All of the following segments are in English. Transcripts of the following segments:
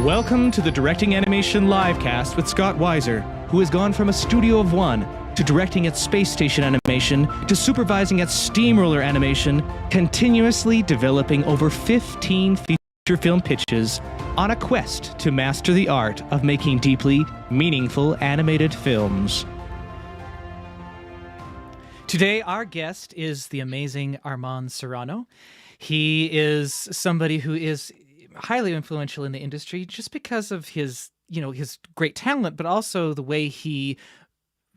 Welcome to the Directing Animation Livecast with Scott Weiser, who has gone from a studio of one to directing at Space Station Animation to supervising at Steamroller Animation, continuously developing over 15 feature film pitches on a quest to master the art of making deeply meaningful animated films. Today, our guest is the amazing Armand Serrano. He is somebody who is highly influential in the industry just because of his great talent, but also the way he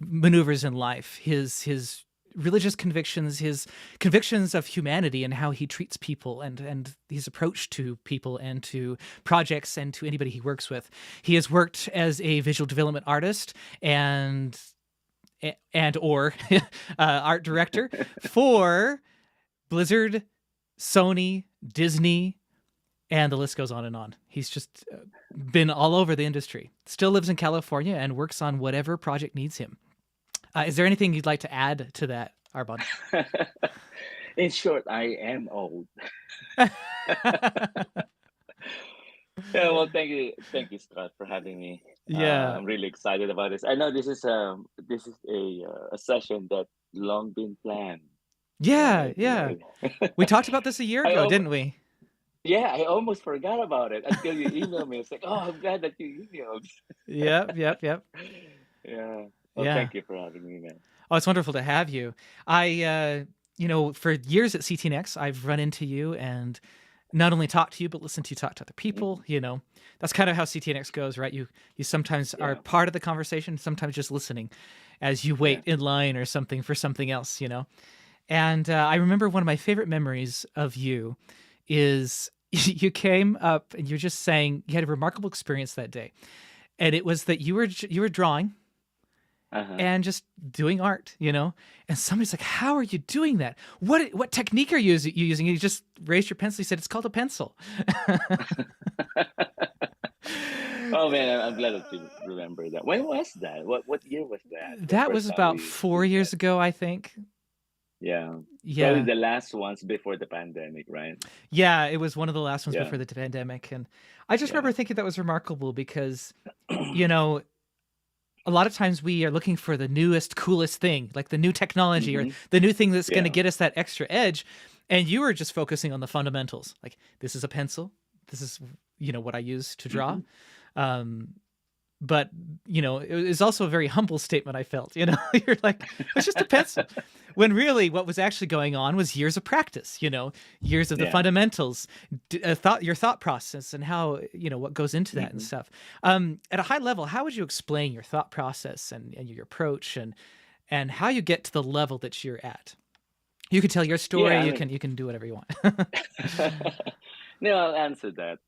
maneuvers in life, his religious convictions, his convictions of humanity and how he treats people and his approach to people and to projects and to anybody he works with. He has worked as a visual development artist and or art director for Blizzard, Sony, Disney, and the list goes on and on. He's just been all over the industry. Still lives in California and works on whatever project needs him. Is there anything you'd like to add to that, Armand? In short, I am old. Yeah, well, thank you, Scott, for having me. Yeah, I'm really excited about this. I know this is a session that long been planned. yeah, Right? yeah. We talked about this a year ago, didn't we? Yeah, I almost forgot about it until you emailed me. It's like, oh, I'm glad that you emailed. Yep. Yeah. Well, Yeah. thank you for having me, man. Oh, it's wonderful to have you. I, for years at CTNX, I've run into you and not only talk to you, but listen to you talk to other people. That's kind of how CTNX goes, right? You sometimes are part of the conversation, sometimes just listening as you wait in line or something for something else, And I remember one of my favorite memories of you is you came up and you're just saying you had a remarkable experience that day. And it was that you were drawing and just doing art, and somebody's like, how are you doing that? What technique are you using? You just raised your pencil. You said, it's called a pencil. Oh man, I'm glad that you remember that. When was that? What year was that? That was about 4 years ago, I think. Yeah. Probably the last ones before the pandemic, right? Yeah, it was one of the last ones before the pandemic. And I just remember thinking that was remarkable because, a lot of times we are looking for the newest, coolest thing, like the new technology or the new thing that's going to get us that extra edge. And you were just focusing on the fundamentals. Like, this is a pencil. This is, what I use to draw. But, it was also a very humble statement, I felt. You're like, it's just a pencil. When really what was actually going on was years of practice, years of the fundamentals, your thought process and how, what goes into that and stuff. At a high level, how would you explain your thought process and your approach and how you get to the level that you're at? You can tell your story. You can do whatever you want. No, I'll answer that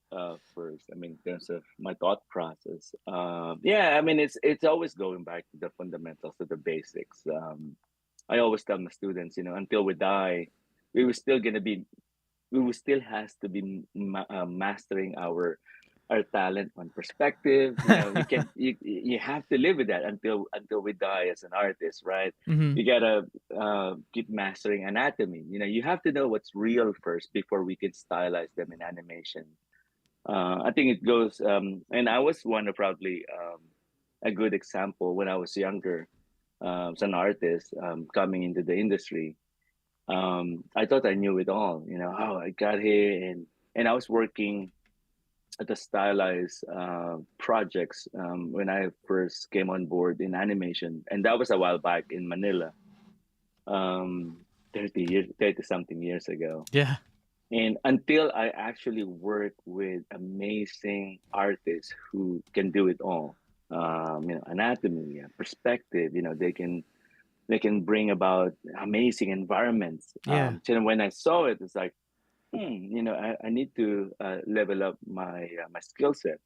first. In terms of my thought process, it's always going back to the fundamentals, to the basics. I always tell my students, until we die, we will still has to be mastering our talent on perspective. You have to live with that until we die as an artist, right? You gotta keep mastering anatomy. You have to know what's real first before we can stylize them in animation. I think it goes, and I was one of probably a good example when I was younger, as an artist coming into the industry. I thought I knew it all. I got here and I was working at the stylized projects when I first came on board in animation, and that was a while back in Manila, 30 something years ago. Yeah. And until I actually work with amazing artists who can do it all, anatomy, perspective, they can bring about amazing environments. So when I saw it, it's like, I need to level up my my skill set,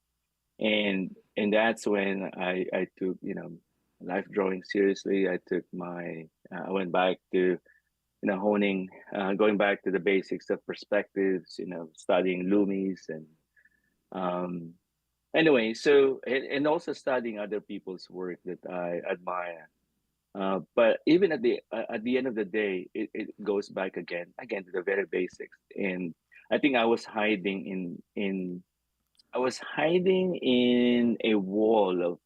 and that's when I took life drawing seriously. I went back to honing, going back to the basics of perspectives, studying Loomis and anyway. So and also studying other people's work that I admire. But even at the end of the day, it goes back again to the very basics. And I think I was hiding in I was hiding in a wall of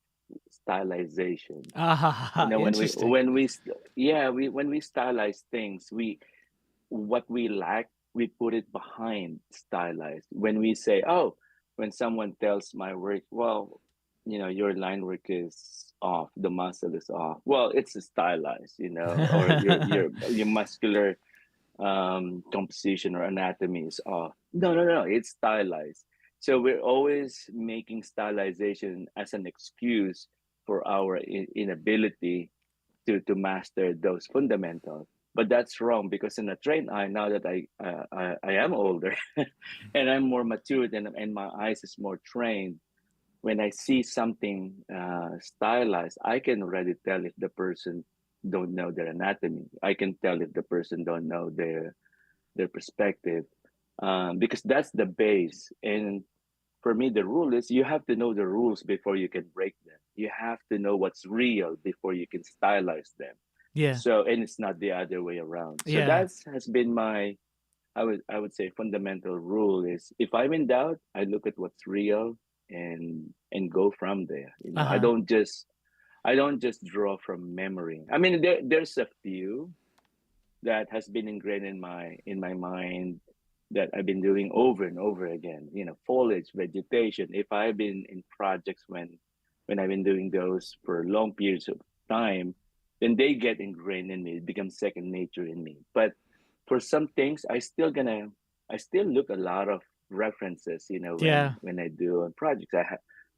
stylization. You Ah, know, interesting. when we stylize things, we what we lack, we put it behind stylized. When we say, oh, when someone tells my work, well, you know, your line work is off, the muscle is off. Well, it's stylized, you know, or your muscular composition or anatomy is off. No, no, no, it's stylized. So we're always making stylization as an excuse for our inability to master those fundamentals. But that's wrong because in a trained eye, now that I am older and I'm more matured and my eyes is more trained, when I see something stylized, I can already tell if the person don't know their anatomy. I can tell if the person don't know their perspective, because that's the base. And for me, the rule is you have to know the rules before you can break them. You have to know what's real before you can stylize them. Yeah, So, and it's not the other way around. So yeah, that has been my, I would say, fundamental rule is if I'm in doubt, I look at what's real and go from there. You know, uh-huh. I don't just draw from memory. I mean, there's a few that has been ingrained in my mind that I've been doing over and over again. You know, foliage, vegetation. If I've been in projects when I've been doing those for long periods of time, then they get ingrained in me. It becomes second nature in me. But for some things, I still look a lot of references. You know, Yeah, when I do projects,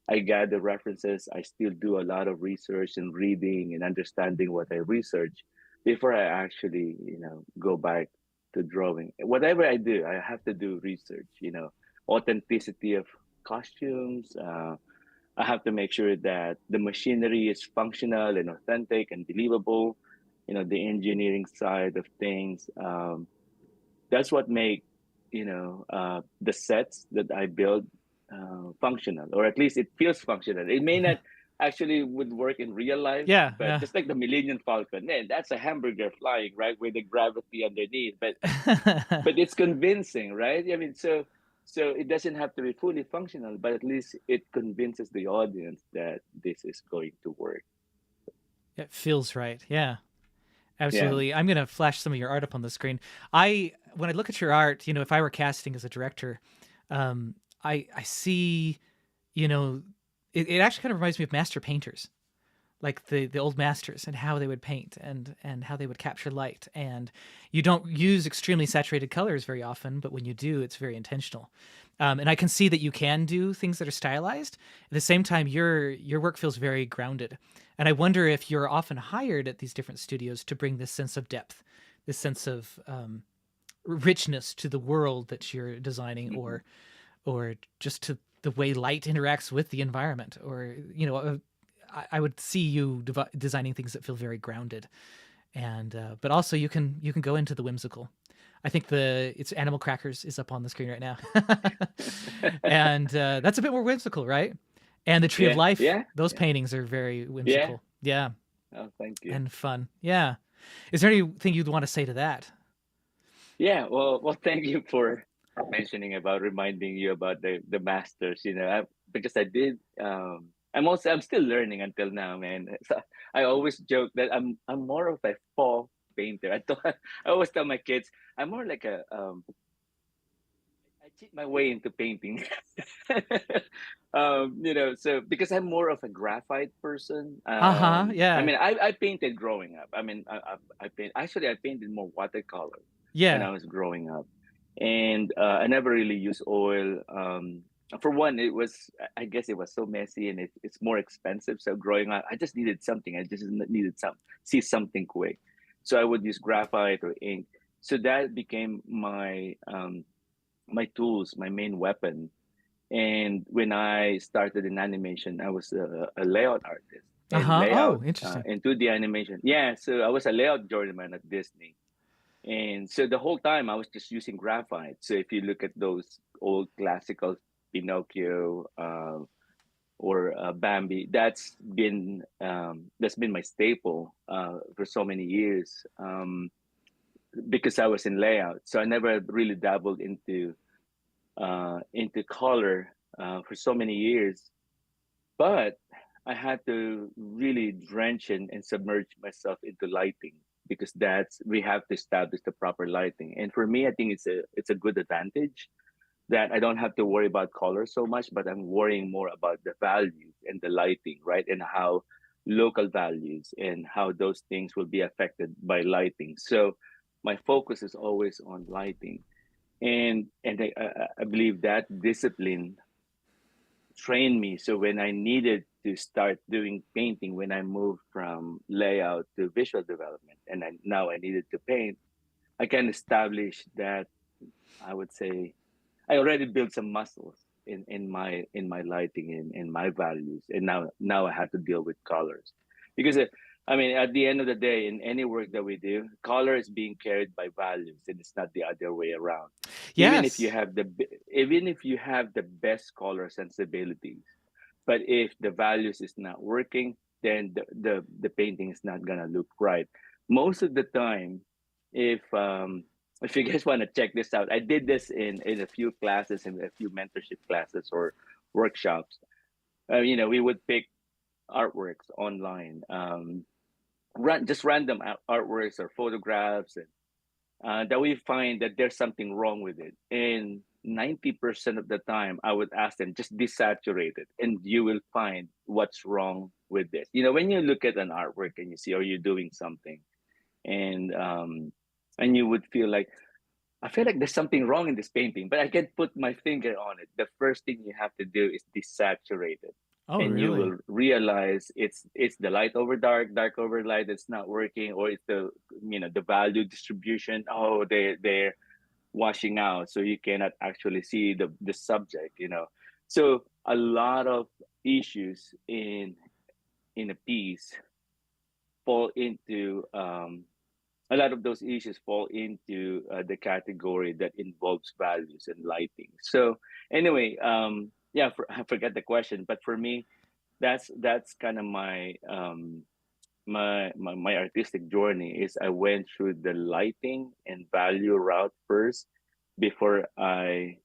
I gather references. I still do a lot of research and reading and understanding what I research before I actually, you know, go back to drawing. Whatever I do, I have to do research, you know, authenticity of costumes. I have to make sure that the machinery is functional and authentic and believable. You know, the engineering side of things. That's what make, you know, the sets that I build functional, or at least it feels functional. It may not actually would work in real life, yeah, but just like the Millennium Falcon, man, that's a hamburger flying right with the gravity underneath. yeah. But it's convincing, right? I mean, so it doesn't have to be fully functional, but at least it convinces the audience that this is going to work. It feels right. Yeah. Yeah. Absolutely. I'm going to flash some of your art up on the screen. When I look at your art, if I were casting as a director, I see, you know, it actually kind of reminds me of master painters, like the old masters and how they would paint and how they would capture light. And you don't use extremely saturated colors very often, but when you do, it's very intentional. And I can see that you can do things that are stylized. At the same time, your work feels very grounded. And I wonder if you're often hired at these different studios to bring this sense of depth, this sense of richness to the world that you're designing, Hmm. or just to the way light interacts with the environment, or I would see you designing things that feel very grounded, and but also you can go into the whimsical. I think it's Animal Crackers is up on the screen right now, and that's a bit more whimsical, right? And the Tree of Yeah. Life, Yeah. those Yeah. paintings are very Yeah. whimsical. Yeah, Oh, thank you. and fun. Yeah. Is there anything you'd want to say to that? Yeah, well, thank you for mentioning about reminding you about the masters. You know, because I did. I'm still learning until now, man. So I always joke that I'm more of a fall painter. I always tell my kids I'm more like a I cheat my way into painting. You know, so because I'm more of a graphite person. Uh huh. I Yeah. mean, I painted growing up. I mean, I paint actually I painted more watercolor when Yeah. I was growing up, and I never really used oil. For one, it was I guess it was so messy and it's more expensive. So growing up, I just needed something. I just needed see something quick. So I would use graphite or ink. So that became my tools, my main weapon. And when I started in animation, I was a layout artist Uh and huh. layout Oh, interesting. into the animation. Yeah, so I was a layout journeyman at Disney. And so the whole time I was just using graphite. So if you look at those old classical Pinocchio or Bambi, that's been my staple for so many years because I was in layout. So I never really dabbled into color for so many years. But I had to really drench and submerge myself into lighting, because that's we have to establish the proper lighting. And for me, I think it's a good advantage that I don't have to worry about color so much, but I'm worrying more about the values and the lighting, right? And how local values and how those things will be affected by lighting. So my focus is always on lighting. And I believe that discipline trained me. So when I needed to start doing painting, when I moved from layout to visual development, and now I needed to paint, I can establish that, I would say, I already built some muscles in my lighting and in my values, and now I have to deal with colors, because I mean, at the end of the day, in any work that we do, color is being carried by values, and it's not the other way around. Even if you Yes. have even if you have the best color sensibilities, but if the values is not working, then the painting is not gonna look right. Most of the time, if if you guys want to check this out, I did this in a few classes, in a few mentorship classes or workshops. We would pick artworks online, just random artworks or photographs, and that we find that there's something wrong with it. And 90% of the time, I would ask them, just desaturate it, and you will find what's wrong with this. When you look at an artwork and you see, or you're doing something, and you would feel like, I feel like there's something wrong in this painting, but I can't put my finger on it. The first thing you have to do is desaturate it, Oh, and you really? will realize it's the light over dark, dark over light that's not working, or it's the value distribution. Oh, they're washing out, so you cannot actually see the subject. So a lot of issues in a piece fall into a lot of those issues fall into the category that involves values and lighting. So anyway, yeah, I forget the question, but for me, that's kind of my artistic journey. Is I went through the lighting and value route first before I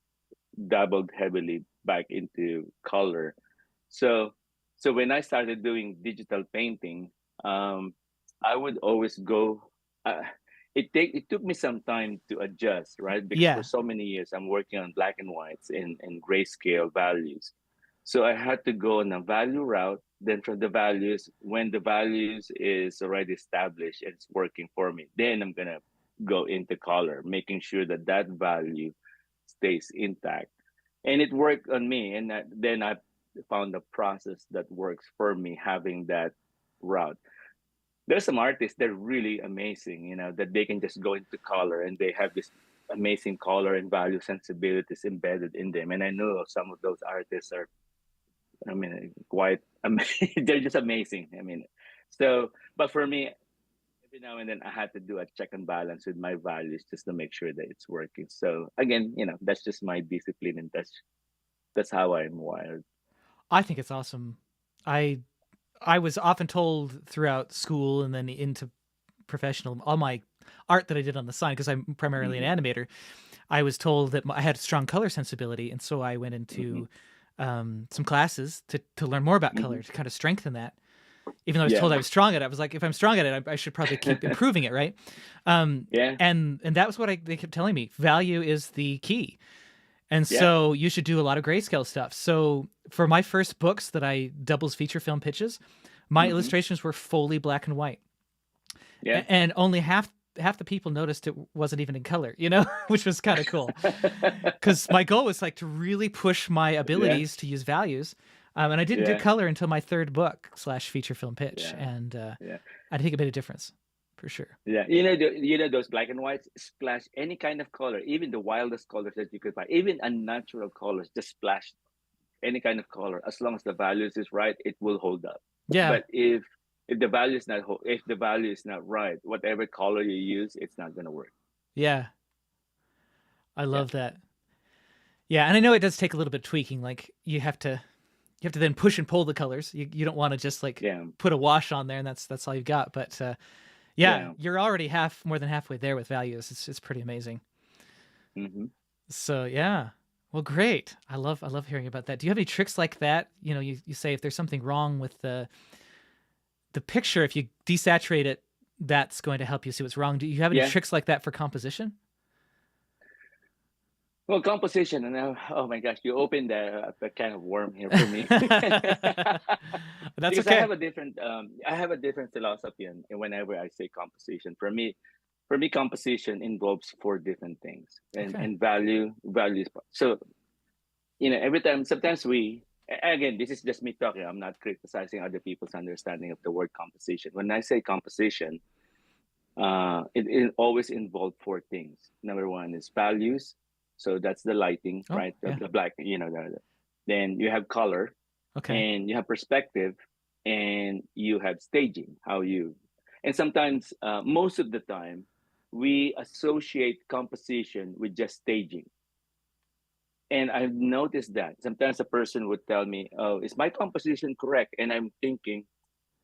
dabbled heavily back into color. So so when I started doing digital painting, um, I would always go. Uh, it took me some time to adjust, right? Because for Yeah. so many years I'm working on black and whites and grayscale values. So I had to go on a value route. Then from the values, when the values is already established and it's working for me, then I'm gonna go into color, making sure that that value stays intact. And it worked on me, and then I found a process that works for me, having that route. There's some artists that are really amazing, that they can just go into color and they have this amazing color and value sensibilities embedded in them. And I know some of those artists are, I mean, quite they're just amazing. I mean, so, but for me, every now and then I had to do a check and balance with my values just to make sure that it's working. So again, that's just my discipline, and that's how I'm wired. I think it's awesome. I I was often told throughout school and then into professional all my art that I did on the side, because I'm primarily Hmm. an animator. I was told that I had strong color sensibility, and so I went Hmm. into some classes to learn more about Hmm. color to kind of strengthen that. Even though I was told Yeah. I was strong at it, I was like, if I'm strong at it, I should probably keep improving it, right? Um, Yeah. and that was what they kept telling me. Value is the key. And Yeah. so you should do a lot of grayscale stuff. So for my first books that I doubles feature film pitches, my Hmm. illustrations were fully black and white, Yeah. and only half the people noticed it wasn't even in color, which was kind of cool. Because my goal was like to really push my Yeah. abilities to use values, and I didn't do Yeah. color until my third book slash feature film pitch, Yeah. and Yeah. I think it made a difference for sure. Yeah. Those black and whites splash any kind of color, even the wildest colors that you could find, even unnatural colors, just splash any kind of color. As long as the values is right, it will hold up. Yeah, But if the value is not right, whatever color you use, it's not gonna work. yeah, I Yeah. love that. Yeah, and I know it does take a little bit of tweaking. Like you have to then push and pull the colors. You don't want to just like Yeah. put a wash on there and that's all you've got. But yeah, Yeah. you're already more than halfway there with values. It's pretty amazing. Hmm. So yeah. Well, great. I love hearing about that. Do you have any tricks like that? You know, you say if there's something wrong with the picture, if you desaturate it, that's going to help you see what's wrong. Do you have any Yeah. tricks like that for composition? Well, composition, and oh my gosh, you opened a kind of worm here for me. That's Because okay. I have a different philosophy, and whenever I say composition, for me, composition involves four different things, Okay. and values. So every time, sometimes again, this is just me talking. I'm not criticizing other people's understanding of the word composition. When I say composition, it always involves four things. Number one is values, so that's the lighting, Oh, right? The, yeah. the black, then you have color, Okay. and you have perspective, and you have staging. And sometimes, most of the time, we associate composition with just staging. And I've noticed that sometimes a person would tell me, "Oh, is my composition correct?" And I'm thinking,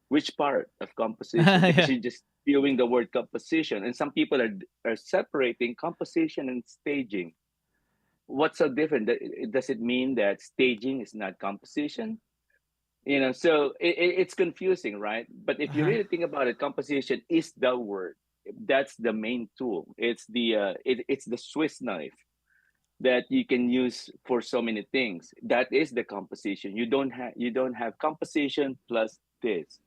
which part of composition? Because Yeah. you're just viewing the word composition, and some people are separating composition and staging. What's so different? Does it mean that staging is not composition? So it's confusing, right? But if you Uh-huh. really think about it, composition is the word. That's the main tool. It's the Swiss knife that you can use for so many things. That is the composition. You don't have composition plus this.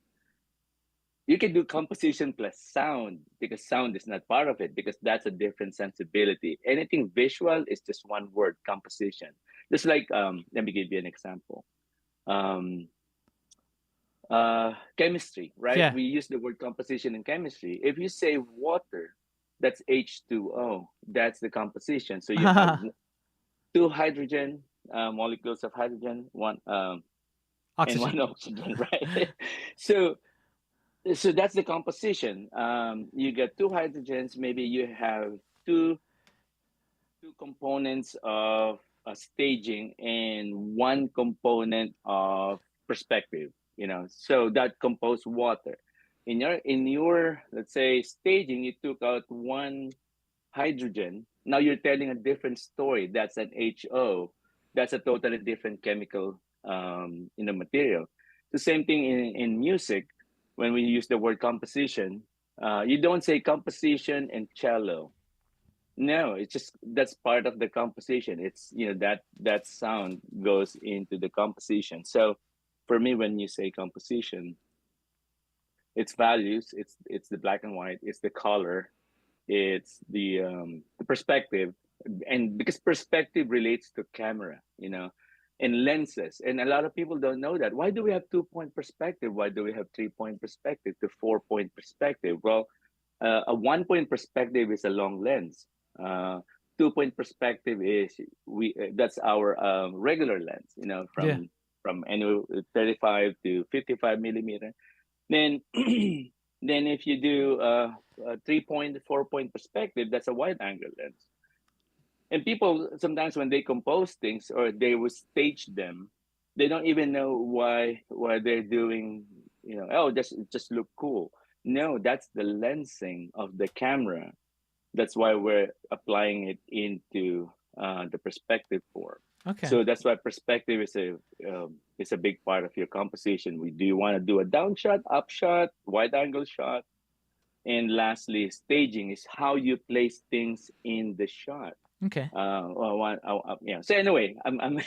You can do composition plus sound, because sound is not part of it, because that's a different sensibility. Anything visual is just one word: composition. Just like, let me give you an example. Um, Chemistry, right? Yeah. We use the word composition in chemistry. If you say water, that's H2O. That's the composition. So you have two hydrogen molecules of hydrogen, one and Oxygen. one oxygen, right? so so that's the composition. You get two hydrogens. Maybe you have two two components of staging and one component of perspective. So that compose water. In your let's say staging, you took out one hydrogen. Now you're telling a different story. That's an HO. That's a totally different chemical material. The same thing in music. When we use the word composition, you don't say composition and cello. No, it's just that's part of the composition. It's that sound goes into the composition. So for me, when you say composition, it's values, it's the black and white, it's the color, it's the perspective, and because perspective relates to camera, and lenses, and a lot of people don't know that. Why do we have 2-point perspective? Why do we have 3-point perspective to 4-point perspective? Well, a 1-point perspective is a long lens. 2-point perspective is we that's our regular lens, Yeah. from any 35 to 55 millimeter. Then then if you do a 3-point, 4-point perspective, that's a wide angle lens. And people sometimes, when they compose things or they will stage them, they don't even know why they're doing, oh, just look cool. No, that's the lensing of the camera. That's why we're applying it into the perspective form. Okay. So that's why perspective is a big part of your composition. Do you want to do a down shot, up shot, wide angle shot? And lastly, staging is how you place things in the shot. Okay. Yeah. So anyway, I'm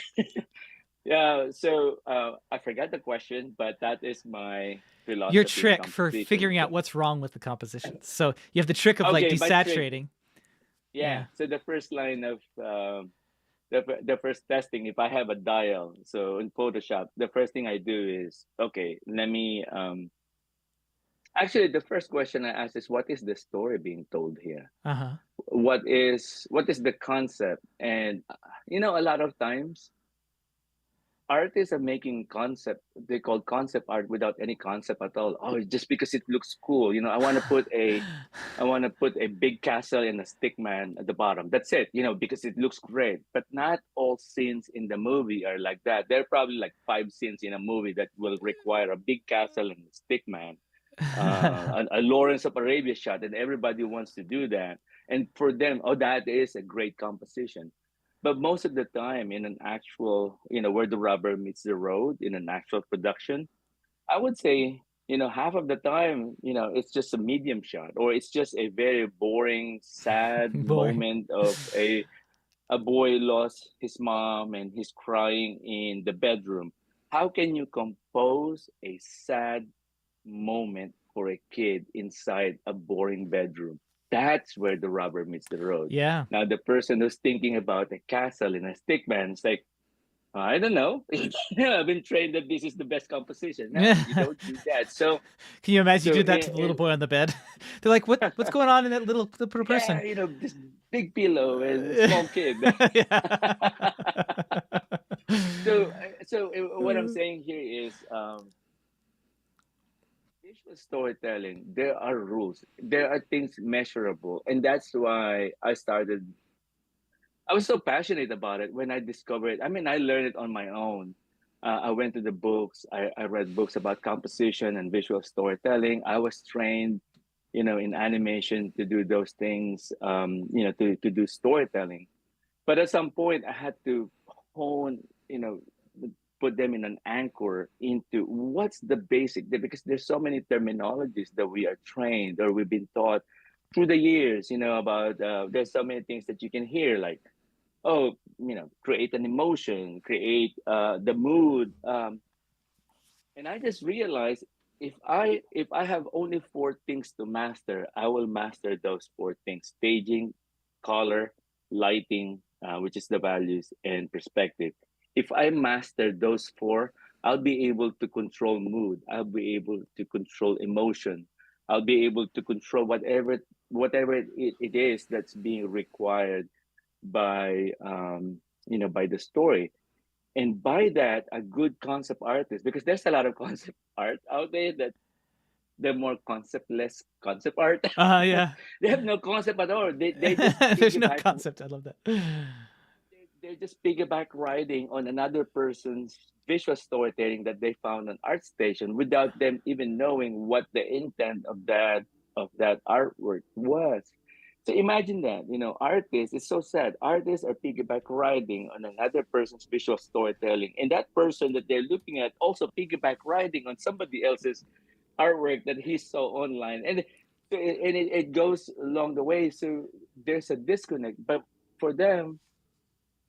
yeah. So I forgot the question, but that is my Your philosophy in trick for composition. figuring So out what's wrong with the composition. So you have the trick of like okay, my trick. desaturating. Yeah. Yeah. So the first line of the first testing, if I have a dial, so in Photoshop, the first thing I do is, okay, let me actually, the first question I ask is, what is the story being told here? Uh-huh. What is the concept? And a lot of times artists are making concept, they call concept art, without any concept at all. Oh, just because it looks cool. I want to put a big castle and a stick man at the bottom. That's it, because it looks great. But not all scenes in the movie are like that. There are probably like 5 scenes in a movie that will require a big castle and a stick man, a Lawrence of Arabia shot, and everybody wants to do that. And for them, oh, that is a great composition. But most of the time, in an actual, where the rubber meets the road, in an actual production, I would say, half of the time, it's just a medium shot, or it's just a very boring, sad Boring. moment of a boy lost his mom and he's crying in the bedroom. How can you compose a sad moment for a kid inside a boring bedroom? That's where the rubber meets the road. Yeah. Now, the person who's thinking about a castle in a stick man is like, I don't know. I've been trained that this is the best composition. No, you Can don't do that. So, you imagine you so did that to the little boy on the bed? They're like, what's going on in that little yeah, person? this big pillow and a small kid. Yeah. So what I'm saying here is, visual storytelling. There are rules. There are things measurable, and that's why I started. I was so passionate about it when I discovered. I mean, I learned it on my own. I went to the books. I read books about composition and visual storytelling. I was trained, in animation to do those things. To do storytelling. But at some point, I had to hone, put them in an anchor into what's the basic, because there's so many terminologies that we are trained or we've been taught through the years, about, there's so many things that you can hear, like, oh, create an emotion, create the mood. And I just realized, if I have only four things to master, I will master those four things: staging, color, lighting, which is the values, and perspective. If I master those four, I'll be able to control mood. I'll be able to control emotion. I'll be able to control whatever it is that's being required by the story. And by that, a good concept artist, because there's a lot of concept art out there that they're more conceptless concept art. Yeah. They have no concept at all. They just There's no piggyback. concept. I love that. They're just piggyback riding on another person's visual storytelling that they found on ArtStation without them even knowing what the intent of that artwork was. So imagine that, artists, it's so sad. Artists are piggyback riding on another person's visual storytelling. And that person that they're looking at also piggyback riding on somebody else's artwork that he saw online. And it goes along the way. So there's a disconnect. But for them,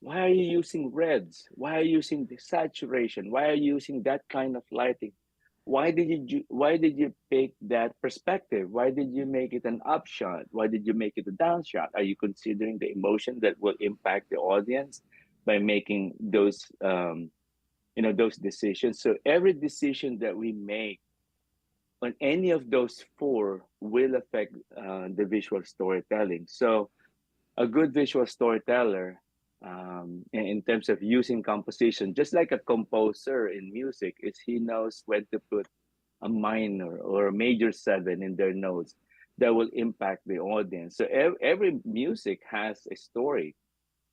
why are you using reds? Why are you using the saturation? Why are you using that kind of lighting? Why did you pick that perspective? Why did you make it an upshot? Why did you make it a downshot? Are you considering the emotion that will impact the audience by making those decisions? So every decision that we make on any of those four will affect the visual storytelling. So a good visual storyteller, in terms of using composition, just like a composer in music, is he knows when to put a minor or a major seven in their notes that will impact the audience. So every music has a story,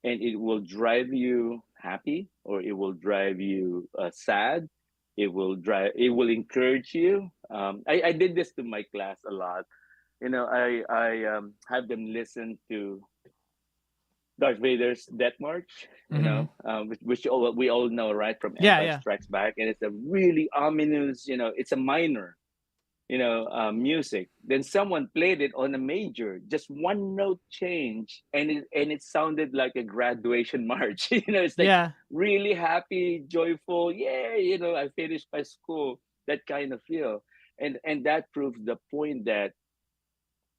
and it will drive you happy or it will drive you sad. It will encourage you. I did this to my class a lot. I have them listen to Darth Vader's Death March, Hmm. which we all know, right, from Yeah, Empire yeah. Strikes Back, and it's a really ominous, it's a minor, music. Then someone played it on a major, just one note change, and it sounded like a graduation march. It's like Yeah. really happy, joyful. Yeah, I finished my school. That kind of feel, and that proves the point that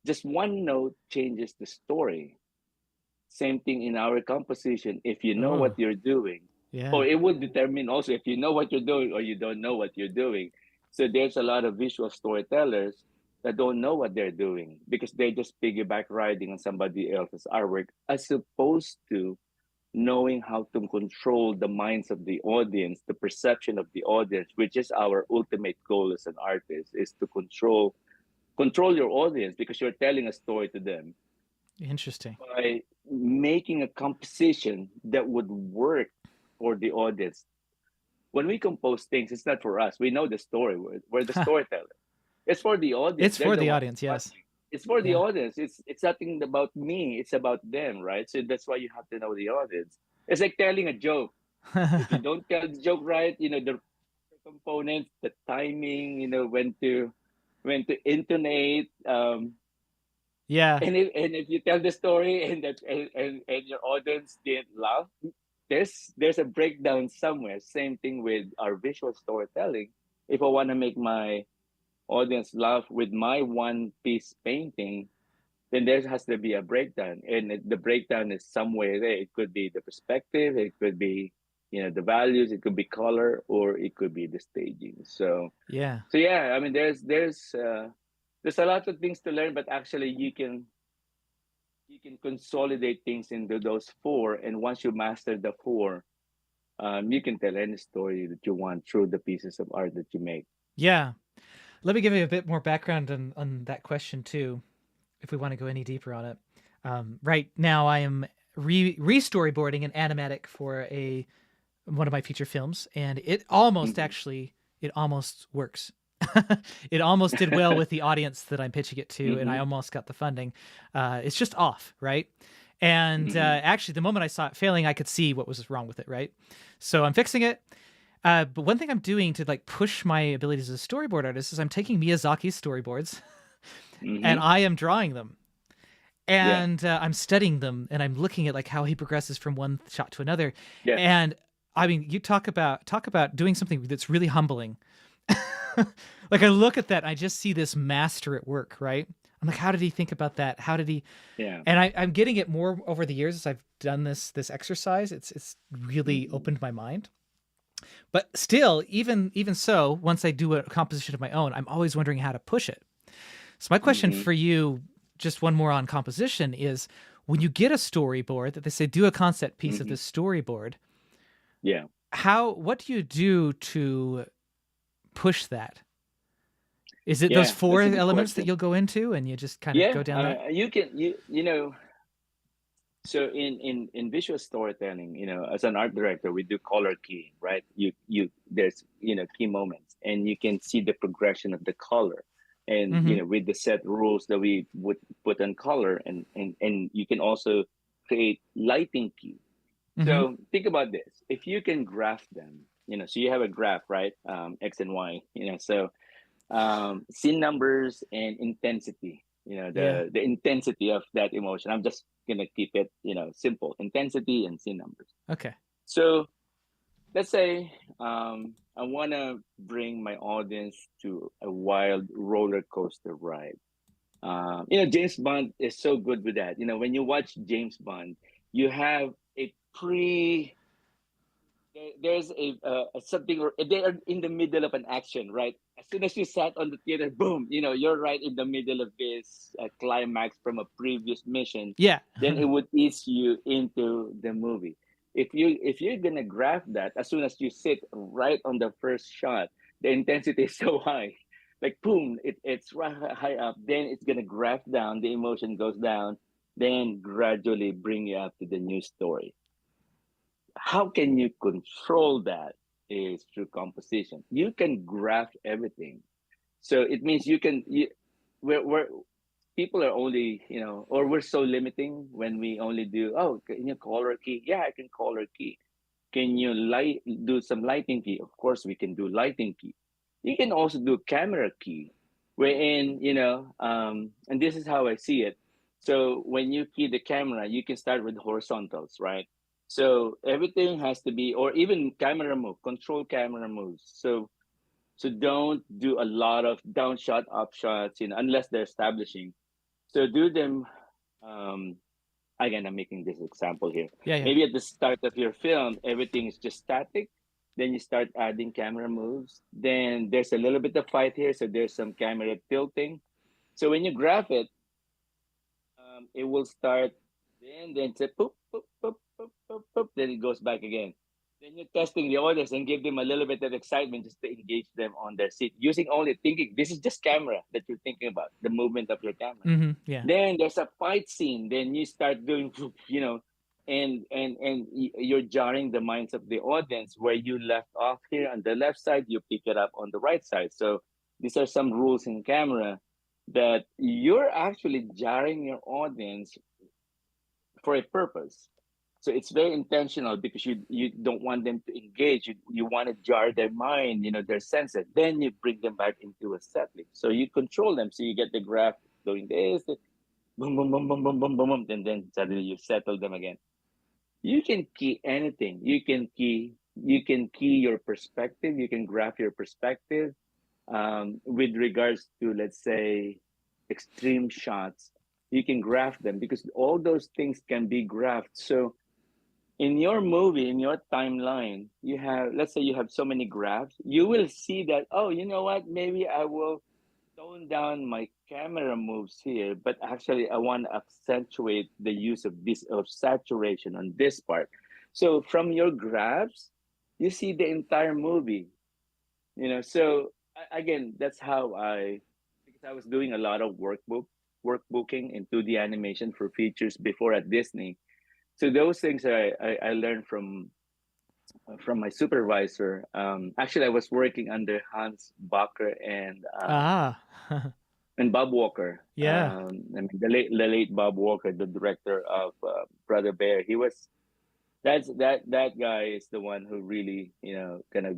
just one note changes the story. Same thing in our composition. If you know what Oh, you're doing, yeah. or it would determine also if you know what you're doing or you don't know what you're doing. So there's a lot of visual storytellers that don't know what they're doing because they just piggyback riding on somebody else's artwork, as opposed to knowing how to control the minds of the audience, the perception of the audience, which is our ultimate goal as an artist, is to control your audience because you're telling a story to them Interesting. by making a composition that would work for the audience. When we compose things, it's not for us. We know the story. We're the storyteller. It's for the audience. It's They're for the the one who's audience, yes. watching. It's for the Yeah. audience. It's nothing about me. It's about them, right? So that's why you have to know the audience. It's like telling a joke. If you don't tell the joke right, the components, the timing, when to intonate, Yeah. and if you tell the story and and your audience didn't laugh, there's a breakdown somewhere. Same thing with our visual storytelling. If I want to make my audience laugh with my one piece painting, then there has to be a breakdown, and the breakdown is somewhere there. It could be the perspective, it could be the values, it could be color, or it could be the staging. Yeah. So yeah, I mean, there's a lot of things to learn, but actually you can consolidate things into those four, and once you master the four, you can tell any story that you want through the pieces of art that you make. Yeah. Let me give you a bit more background on that question too, if we want to go any deeper on it. Right now, I am re-storyboarding an animatic for one of my feature films, and Mhm. it almost works. It almost did well with the audience that I'm pitching it to, and I Mhm. almost got the funding. It's just off, right? And Mhm. actually, the moment I saw it failing, I could see what was wrong with it, right? So I'm fixing it. But one thing I'm doing to like push my abilities as a storyboard artist is I'm taking Miyazaki's storyboards and Mhm. I am drawing them, Yeah. and I'm studying them, and I'm looking at like how he progresses from one shot to another. Yeah. And I mean, you talk about doing something that's really humbling. Like I look at that, and I just see this master at work, right? I'm like, how did he think about that? How did he? Yeah. And I'm getting it more over the years as I've done this exercise. It's really Mhm. opened my mind. But still, even so, once I do a composition of my own, I'm always wondering how to push it. So my question Mhm. for you, just one more on composition, is when you get a storyboard that they say do a concept piece of Mhm. this storyboard, Yeah. what do you do to push that? Is it those Yeah. four That's a good elements that question. you'll go into and you just kind of Yeah. go down that? You can so in visual storytelling, as an art director, we do color keying, right? You there's key moments, and you can see the progression of the color, and Mm-hmm. with the set rules that we would put on color, and you can also create lighting key. Mm-hmm. So think about this: if you can graph them, so you have a graph, right? X and Y, so scene numbers and intensity, Yeah. the intensity of that emotion. I'm just gonna keep it simple: intensity and scene numbers. Okay. So let's say I want to bring my audience to a wild roller coaster ride. James Bond is so good with that. When you watch James Bond, you have a pre there's a something, or they are in the middle of an action, right? As soon as you sat on the theater, boom, you're right in the middle of this climax from a previous mission. Yeah. Then it would ease you into the movie. If you're gonna graph that, as soon as you sit right on the first shot, the intensity is so high, like boom, it's right high up. Then it's gonna graph down, the emotion goes down, then gradually bring you up to the new story. How can you control that? Is through composition. You can graph everything, so it means we're people are only, or we're so limiting when we only do, oh, can you color key? Yeah, I can color key. Can you do some lighting key? Of course we can do lighting key. You can also do camera key, wherein, and this is how I see it. So when you key the camera, you can start with horizontals, right? So everything has to be, or even camera move, control camera moves. So don't do a lot of down shot, up shots, unless they're establishing. So do them. Um, Again, I'm making this example here. Yeah. Yeah. Maybe at the start of your film, everything is just static. Then you start adding camera moves. Then there's a little bit of fight here, so there's some camera tilting. So when you graph it, it will start. Then it's a poop, poop, poop, poop, poop, poop. Then it goes back again. Then you're testing the audience and give them a little bit of excitement just to engage them on their seat using only thinking. This is just camera that you're thinking about, the movement of your camera. Mm-hmm. Yeah. Then there's a fight scene. Then you start doing, and you're jarring the minds of the audience. Where you left off here on the left side, you pick it up on the right side. So these are some rules in camera that you're actually jarring your audience for a purpose. So it's very intentional because you don't want them to engage. You want to jar their mind, their senses. Then you bring them back into a setting. So you control them. So you get the graph doing this, boom, boom, boom, boom, boom, boom, boom, boom, and then suddenly you settle them again. You can key anything. You can key your perspective. You can graph your perspective with regards to, let's say, extreme shots. You can graph them because all those things can be graphed. So in your movie, in your timeline, you have, let's say you have so many graphs, you will see that, oh, you know what? Maybe I will tone down my camera moves here, but actually I want to accentuate the use of saturation on this part. So from your graphs, you see the entire movie. So again, that's how because I was doing a lot of workbooking in 2D animation for features before at Disney. So those things I learned from my supervisor. Actually, I was working under Hans Bacher Ah, and Bob Walker. yeah, I mean, the late Bob Walker, the director of Brother Bear. That guy is the one who really kind of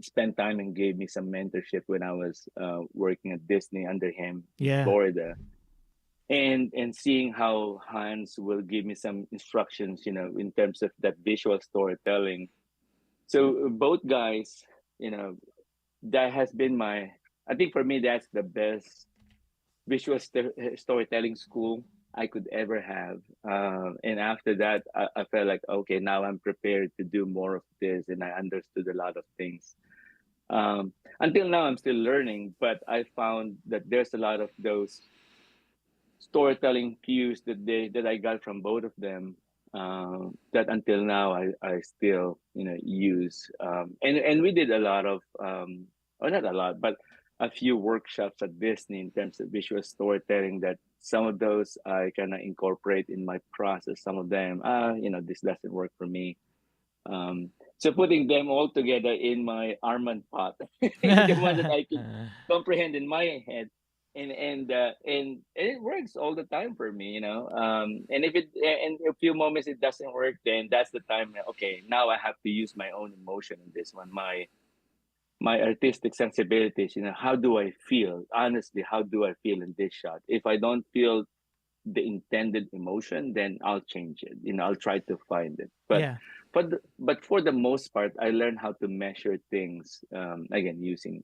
spent time and gave me some mentorship when I was working at Disney under him in yeah, Florida. And seeing how Hans will give me some instructions, in terms of that visual storytelling. So both guys, you know, that has been I think for me, that's the best storytelling school I could ever have. And after that, I felt like, okay, now I'm prepared to do more of this, and I understood a lot of things. Until now, I'm still learning, but I found that there's a lot of those storytelling cues that I got from both of them, that until now I still use, and we did a lot of, or not a lot, but a few workshops at Disney in terms of visual storytelling, that some of those I kind of incorporate in my process. Some of them, this doesn't work for me. So putting them all together in my Armand pot, the one that I could comprehend in my head, and it works all the time for me. And if it in a few moments it doesn't work, then that's the time. Okay, now I have to use my own emotion in this one, my artistic sensibilities. How do I feel? Honestly, how do I feel in this shot? If I don't feel the intended emotion, then I'll change it. I'll try to find it. But yeah, but for the most part, I learned how to measure things, again, using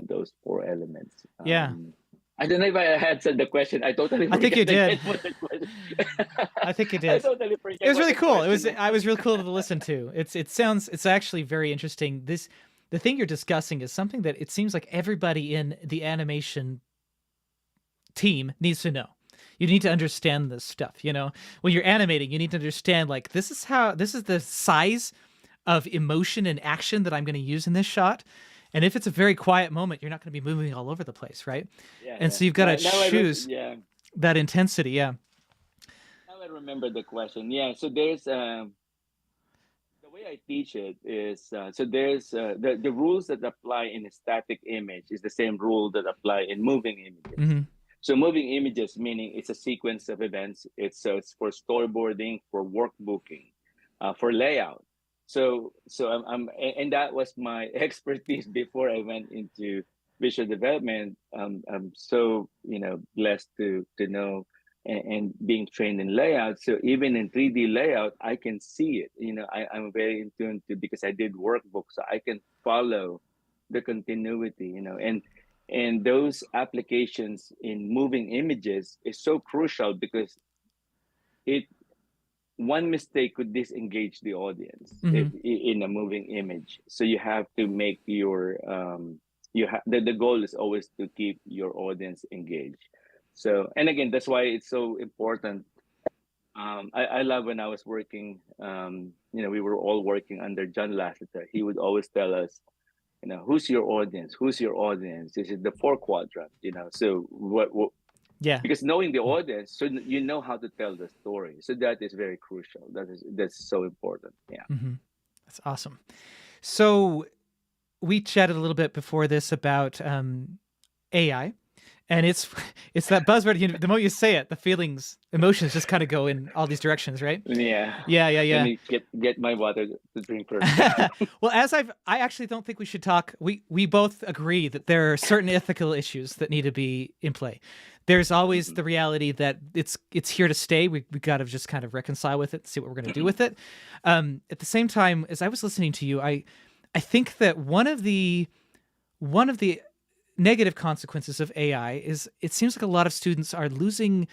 those four elements. yeah. I don't know if I answered the question. I totally I think you forget did. again what the question. I think you I did. totally It forget was what really the cool. question was. I was really cool to listen to. It's actually very interesting. The thing you're discussing is something that it seems like everybody in the animation team needs to know. You need to understand this stuff, When you're animating, you need to understand, like, this is the size of emotion and action that I'm going to use in this shot. And if it's a very quiet moment, you're not going to be moving all over the place, right? Yeah, And yeah. so you've got to Now choose yeah. that intensity. Yeah. Now I remember the question. Yeah. So there's the way I teach it is, so there's the rules that apply in a static image is the same rule that apply in moving images. Hmm. So moving images, meaning it's a sequence of events. It's for storyboarding, for workbooking, for layout. So and that was my expertise before I went into visual development. I'm so blessed to know and being trained in layout. So even in 3D layout, I can see it. I'm very in tune to, because I did workbook, so I can follow the continuity. And those applications in moving images is so crucial because it one mistake could disengage the audience Hmm. in a moving image. So you have to make your the goal is always to keep your audience engaged. So, and again, that's why it's so important. I love when I was working, we were all working under John Lasseter. He would always tell us, who's your audience? Who's your audience? This is the four quadrant. So what Yeah. because knowing the audience, so you know how to tell the story. So that is very crucial. That's so important. Yeah. Hmm. That's awesome. So we chatted a little bit before this about AI And it's that buzzword. The moment you say it, the feelings, emotions just kind of go in all these directions, right? Yeah. Yeah, yeah, Let yeah. me get my water to drink first. Well, I actually don't think we should talk. We both agree that there are certain ethical issues that need to be in play. There's always Mhm. the reality that it's here to stay. We got to just kind of reconcile with it, see what we're going to do with it. At the same time, as I was listening to you, I think that one of the negative consequences of AI is it seems like a lot of students are losing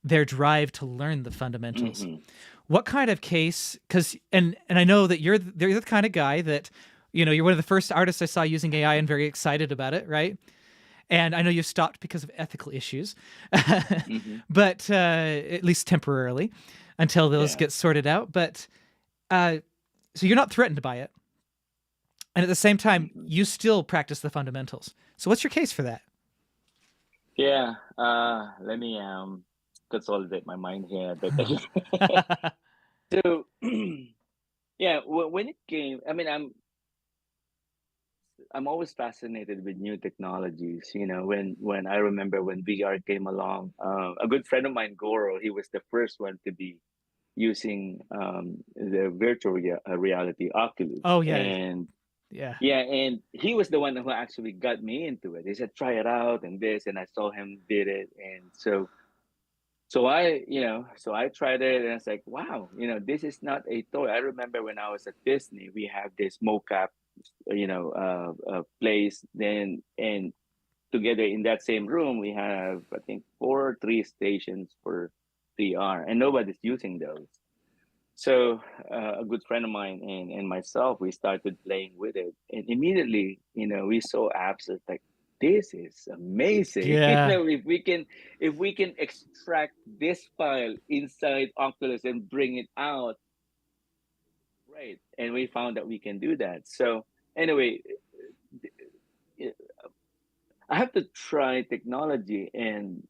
their drive to learn the fundamentals. Mhm. What kind of case? Because and I know that you're the kind of guy that you're one of the first artists I saw using AI and very excited about it, right? And I know you've stopped because of ethical issues, Mhm. but at least temporarily until those Yeah. get sorted out. But uh, so you're not threatened by it, and at the same time, Mhm. you still practice the fundamentals. So what's your case for that? Yeah. Let me consolidate my mind here. But so yeah, when it came, I mean, I'm always fascinated with new technologies. When I remember when VR came along, a good friend of mine, Goro, he was the first one to be using the reality Oculus, Oh yeah, and yeah. yeah, and he was the one who actually got me into it. He said, "Try it out," and this, and I saw him did it, and so I tried it, and it's like, wow, this is not a toy. I remember when I was at Disney, we had this mocap, place. Then and together in that same room, we have I think three stations for VR, and nobody's using those. So a good friend of mine and myself, we started playing with it, and immediately, we saw apps that's like, this is amazing. Yeah. If we can extract this file inside Oculus and bring it out, right? And we found that we can do that. So anyway, I have to try technology and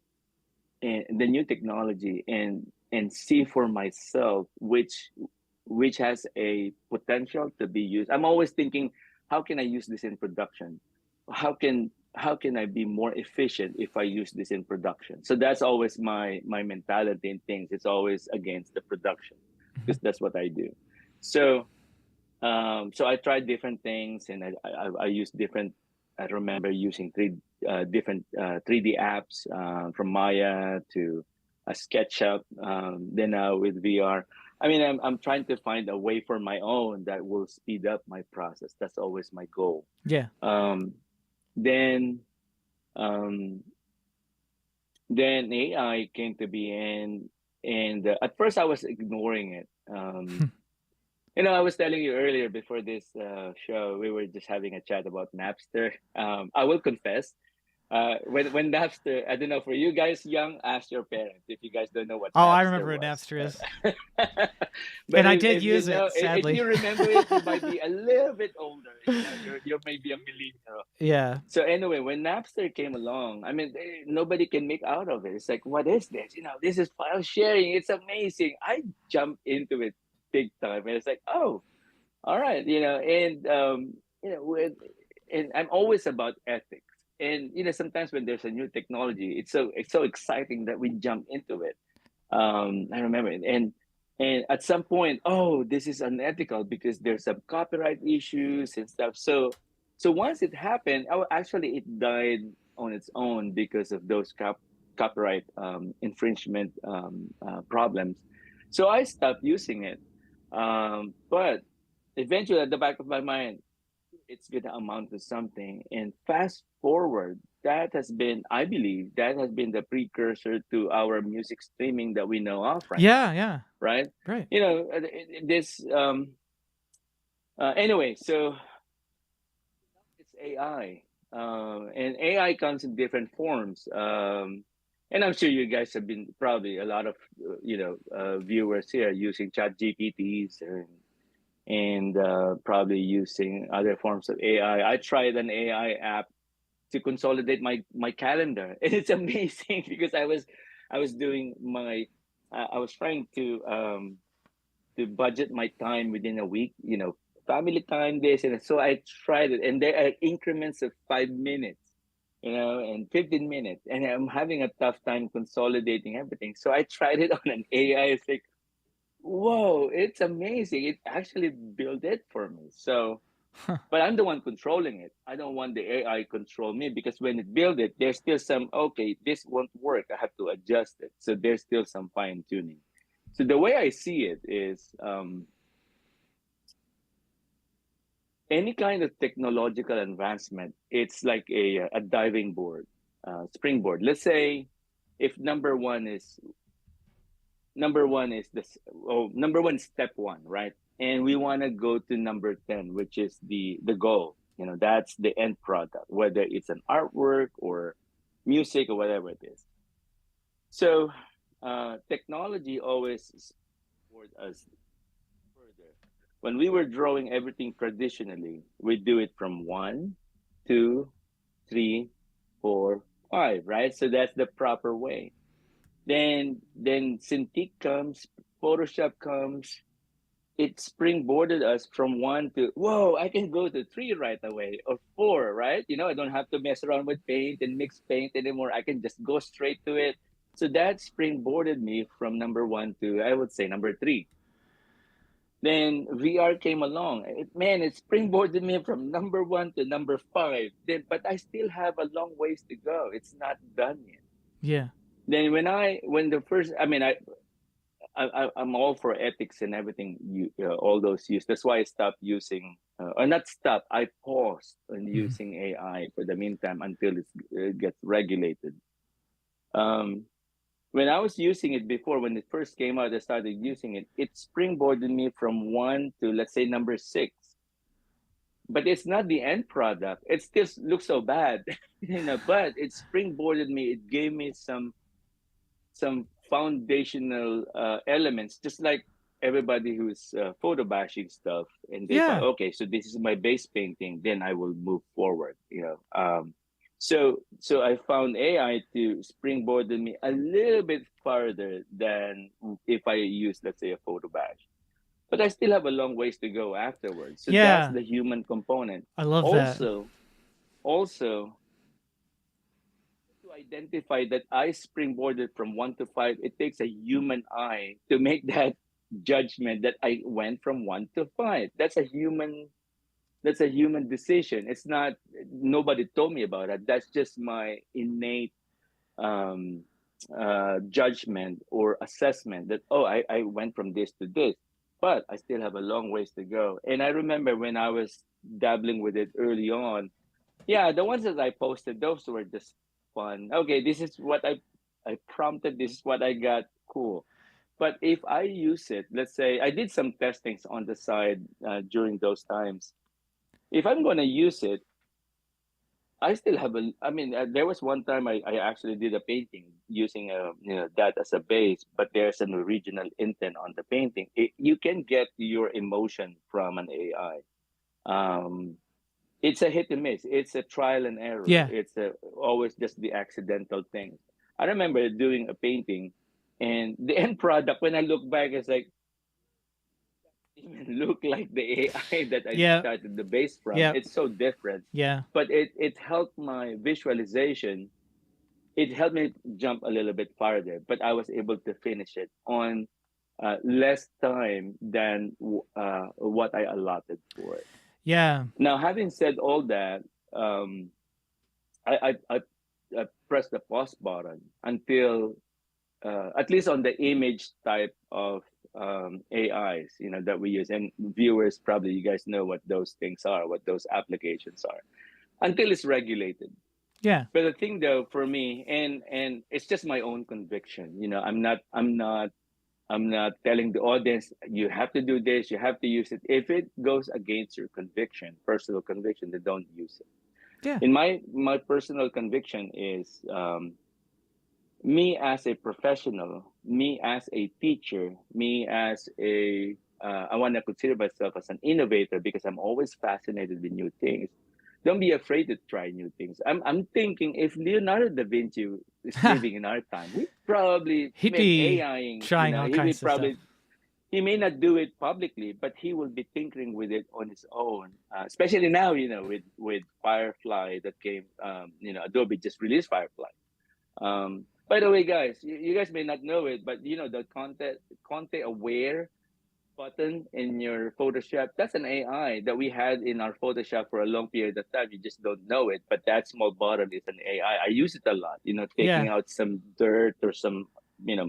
the new technology and see for myself which has a potential to be used. I'm always thinking, how can I use this in production? How can I be more efficient if I use this in production? So that's always my mentality in things. It's always against the production Mhm. because that's what I do. So so I tried different things, and I used different. I remember using different 3D apps, from Maya to a SketchUp. Then now with VR, I mean, I'm trying to find a way for my own that will speed up my process. That's always my goal. Yeah. Um, then um, then AI came to be, and at first I was ignoring it. I was telling you earlier before this show, we were just having a chat about Napster. I will confess, when Napster, I don't know, for you guys young, ask your parents if you guys don't know what Oh, I Napster remember what was. Napster is, But and I if did you use know, it. if Sadly. you remember it, you might be a little bit older. You're maybe a millennial. Yeah. So anyway, when Napster came along, I mean, nobody can make out of it. It's like, what is this? This is file sharing. It's amazing. I jumped into it big time, and it's like, oh, all right, and with and I'm always about ethics. And sometimes when there's a new technology, it's so exciting that we jump into it. I remember it. And at some point, oh, this is unethical because there's some copyright issues and stuff. So once it happened, actually it died on its own because of those copyright infringement problems. So I stopped using it. But eventually, at the back of my mind, it's going to amount to something. And fast forward, I believe, that has been the precursor to our music streaming that we know of right now, Yeah. Yeah. right? Right. This, anyway, so it's AI. And AI comes in different forms. And I'm sure you guys have been probably a lot of, viewers here using chat GPTs and probably using other forms of AI. I tried an AI app to consolidate my calendar, and it's amazing because I was doing my I was trying to budget my time within a week, family time, this, and so I tried it, and there are increments of 5 minutes. in 15 minutes, and I'm having a tough time consolidating everything. So I tried it on an AI. It's like, whoa, it's amazing. It actually built it for me. So, Huh. but I'm the one controlling it. I don't want the AI control me, because when it built it, there's still some, okay, this won't work. I have to adjust it. So there's still some fine tuning. So the way I see it is, any kind of technological advancement, it's like a diving board, springboard. Let's say if number one is this, oh, number one is step one, right? And we want to go to number 10, which is the goal. That's the end product, whether it's an artwork or music or whatever it is. So technology always support us further. When we were drawing everything traditionally, we do it from one, two, three, four, five, right? So that's the proper way. Then Cintiq comes, Photoshop comes. It springboarded us from one to, whoa, I can go to three right away, or four, right? I don't have to mess around with paint and mix paint anymore. I can just go straight to it. So that springboarded me from number one to, I would say, number three. Then VR came along. It springboarded me from number one to number five. But I still have a long ways to go. It's not done yet. Yeah. Then when the first, I'm all for ethics and everything. All those use. That's why I stopped using, or not stop. I paused on Mhm. using AI for the meantime until it gets regulated. Um, when I was using it before, when it first came out, I started using it. It springboarded me from one to, let's say, number six. But it's not the end product. It still looks so bad, But it springboarded me. It gave me some foundational elements, just like everybody who's photo bashing stuff, and they thought, Yeah. okay, so this is my base painting, then I will move forward. So I found AI to springboard me a little bit farther than if I use, let's say, a photo bash. But I still have a long ways to go afterwards. So that's Yeah. the human component. I love that. Also, to identify that I springboarded from one to five, it takes a human eye to make that judgment that I went from one to five. That's a human decision. It's not, nobody told me about it. That's just my innate um, judgment or assessment that, oh, I went from this to this, but I still have a long ways to go. And I remember when I was dabbling with it early on, yeah, the ones that I posted, those were just fun. Okay, this is what I prompted. This is what I got. Cool. But if I use it, let's say I did some testings on the side during those times. If I'm going to use it, I still have a. I mean, there was one time I actually did a painting using that as a base, but there's an original intent on the painting. You can get your emotion from an AI. It's a hit and miss. It's a trial and error. Yeah. It's always just the accidental things. I remember doing a painting, and the end product, when I look back, is like, even look like the AI that I Yeah. started the base from. Yeah. It's so different, Yeah. but it helped my visualization. It helped me jump a little bit farther, but I was able to finish it on less time than what I allotted for it. Yeah. Now, having said all that, um, I press the pause button until at least on the image type of AIs, that we use, and viewers probably, you guys know what those things are, what those applications are, until it's regulated. Yeah. But the thing, though, for me, and it's just my own conviction. I'm not telling the audience you have to do this, you have to use it. If it goes against your conviction, personal conviction, then don't use it. Yeah. In my personal conviction is, me as a professional, me as a teacher, me as I want to consider myself as an innovator because I'm always fascinated with new things. Don't be afraid to try new things. I'm thinking if Leonardo da Vinci is living in our time, we probably He'd been be AIing. trying all He would kinds of stuff. probably he may not do it publicly, but he will be tinkering with it on his own. Especially now, with Firefly that came, Adobe just released Firefly. By the way, guys, you guys may not know it, but the content aware button in your Photoshop, that's an AI that we had in our Photoshop for a long period of time. You just don't know it, but that small button is an AI. I use it a lot, taking Yeah. out some dirt or some, you know,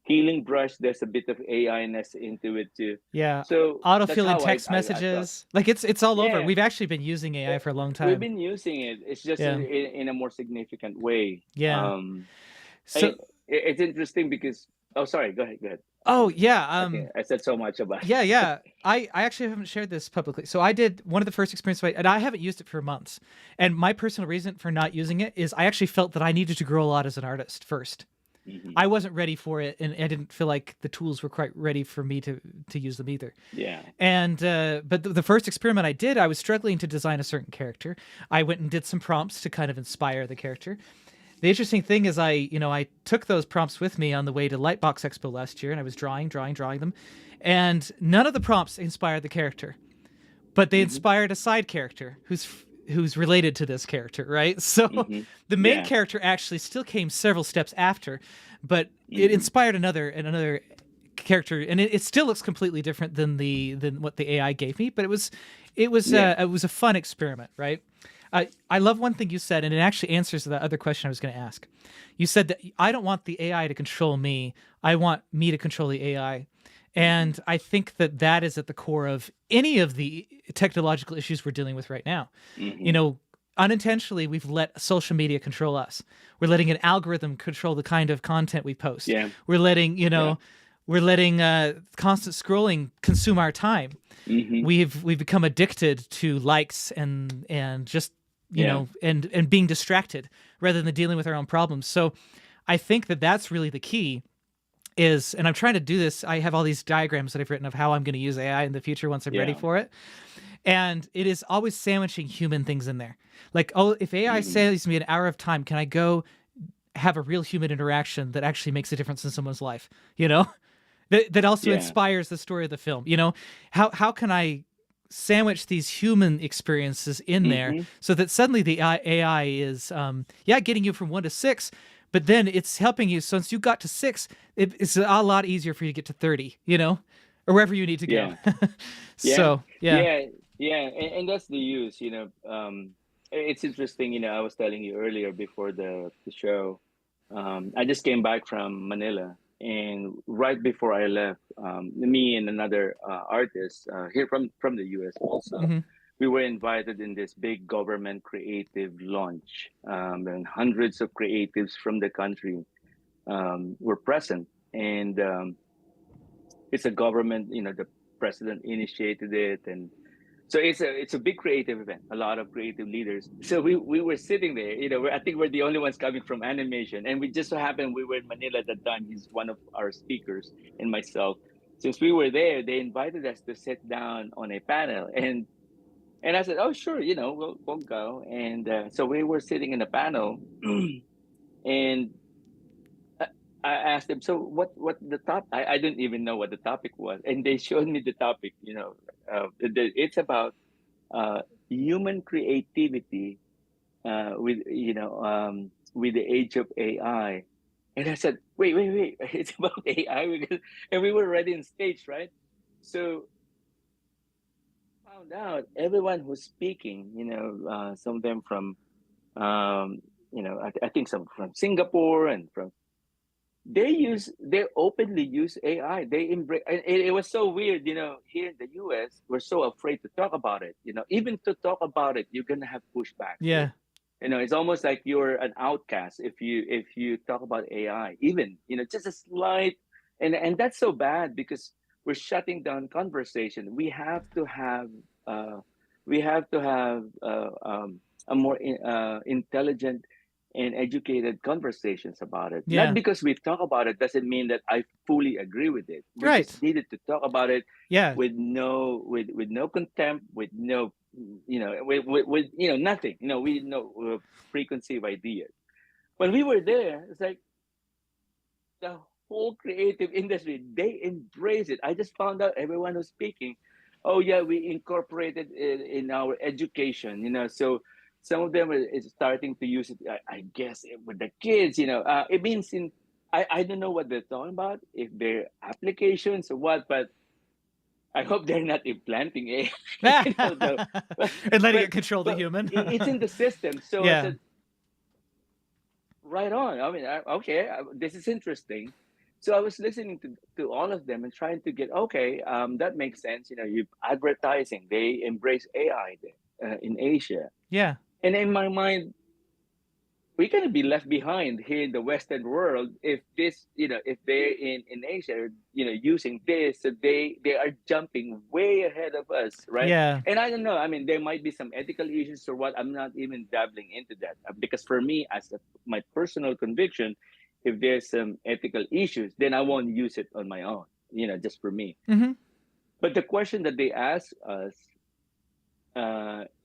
healing brush. There's a bit of AI-ness into it too. Yeah. So that's Autofill in how text I thought. messages. Like it's all over. Yeah, We've actually been using AI for a long we've time. been using it. It's just Yeah. in a more significant way. Yeah. I, So it's interesting because, oh, sorry, go ahead, go ahead. oh yeah, I think I said so much about yeah, it. yeah. I actually haven't shared this publicly. So I did one of the first experiences, and I haven't used it for months. And my personal reason for not using it is I actually felt that I needed to grow a lot as an artist first. Hmm. I wasn't ready for it, and I didn't feel like the tools were quite ready for me to use them either. Yeah. And but the first experiment I did, I was struggling to design a certain character. I went and did some prompts to kind of inspire the character. The interesting thing is I took those prompts with me on the way to Lightbox Expo last year, and I was drawing them, and none of the prompts inspired the character, but they Hmm. inspired a side character who's related to this character, right? So Hmm. the main Yeah. character actually still came several steps after, but it Hmm. inspired another character, and it still looks completely different than what the AI gave me, but Yeah. it was a fun experiment, right? I love one thing you said, and it actually answers the other question I was going to ask. You said that I don't want the AI to control me. I want me to control the AI. Hmm. And I think that that is at the core of any of the technological issues we're dealing with right now. You Hmm. know, unintentionally, we've let social media control us. We're letting an algorithm control the kind of content we post. Yeah. We're letting, Yeah. we're letting constant scrolling consume our time. Hmm. We've become addicted to likes and just Yeah. and being distracted rather than dealing with our own problems. So I think that that's really the key is, and I'm trying to do this. I have all these diagrams that I've written of how I'm going to use AI in the future once I'm ready Yeah. for it. And it is always sandwiching human things in there. Like, oh, if AI Hmm. saves me an hour of time, can I go have a real human interaction that actually makes a difference in someone's life? You know, that also Yeah. inspires the story of the film. You know, how can I sandwich these human experiences in there Hmm. so that suddenly the AI is getting you from 1 to 6, but then it's helping you. So once you got to 6, it's a lot easier for you to get to 30. You know, or wherever you need to go. Yeah. Yeah. So yeah. Yeah. Yeah. And that's the use. It's interesting. I was telling you earlier before the show. I just came back from Manila, and right before I left, me and another artist here from the US also, Hmm. we were invited in this big government creative launch, and hundreds of creatives from the country were present, and it's a government. The president initiated it, and so it's a big creative event, a lot of creative leaders. So we were sitting there, I think we're the only ones coming from animation, and we just so happened we were in Manila at that time. He's one of our speakers, and myself. Since we were there, they invited us to sit down on a panel, and I said, oh sure, we'll go. And so we were sitting in a panel, and I I asked them, so what the top? I didn't even know what the topic was, and they showed me the topic. It's about human creativity with the age of AI. And I said, wait, it's about AI because, and we were already in stage, right? So found out everyone who's speaking, some of them from, I think some from Singapore and from they openly use AI. They embrace, and it was so weird, here in the US, we're so afraid to talk about it. Even to talk about it, you're gonna have pushback here. Yeah. It's almost like you're an outcast if you talk about AI, even, just a slight, and that's so bad because we're shutting down conversation. Uh we have to have a more intelligent and educated conversations about it. Not Yeah. because we talk about it doesn't mean that I fully agree with it. We Right. just needed to talk about it Yeah. with no contempt, with no, with nothing. We no preconceived ideas. When we were there, it's like the whole creative industry, they embrace it. I just found out everyone who's speaking, oh yeah, we incorporated it in our education, so some of them is starting to use it, I guess, with the kids, it means I don't know what they're talking about, if they're applications or what, but I hope they're not implanting it, though. But, And letting but it control the human. it's in the system. So I Yeah. said, right on. I mean, okay, this is interesting. So I was listening to all of them and trying to get, okay, that makes sense. You advertising, they embrace AI there, in Asia. Yeah. And in my mind, we're going to be left behind here in the Western world if this, if they're in Asia, using this, so they are jumping way ahead of us, right? Yeah. And I don't know. I mean, there might be some ethical issues or what. I'm not even dabbling into that, because for me, my personal conviction, if there's some ethical issues, then I won't use it on my own, just for me. Hmm. But the question that they ask us,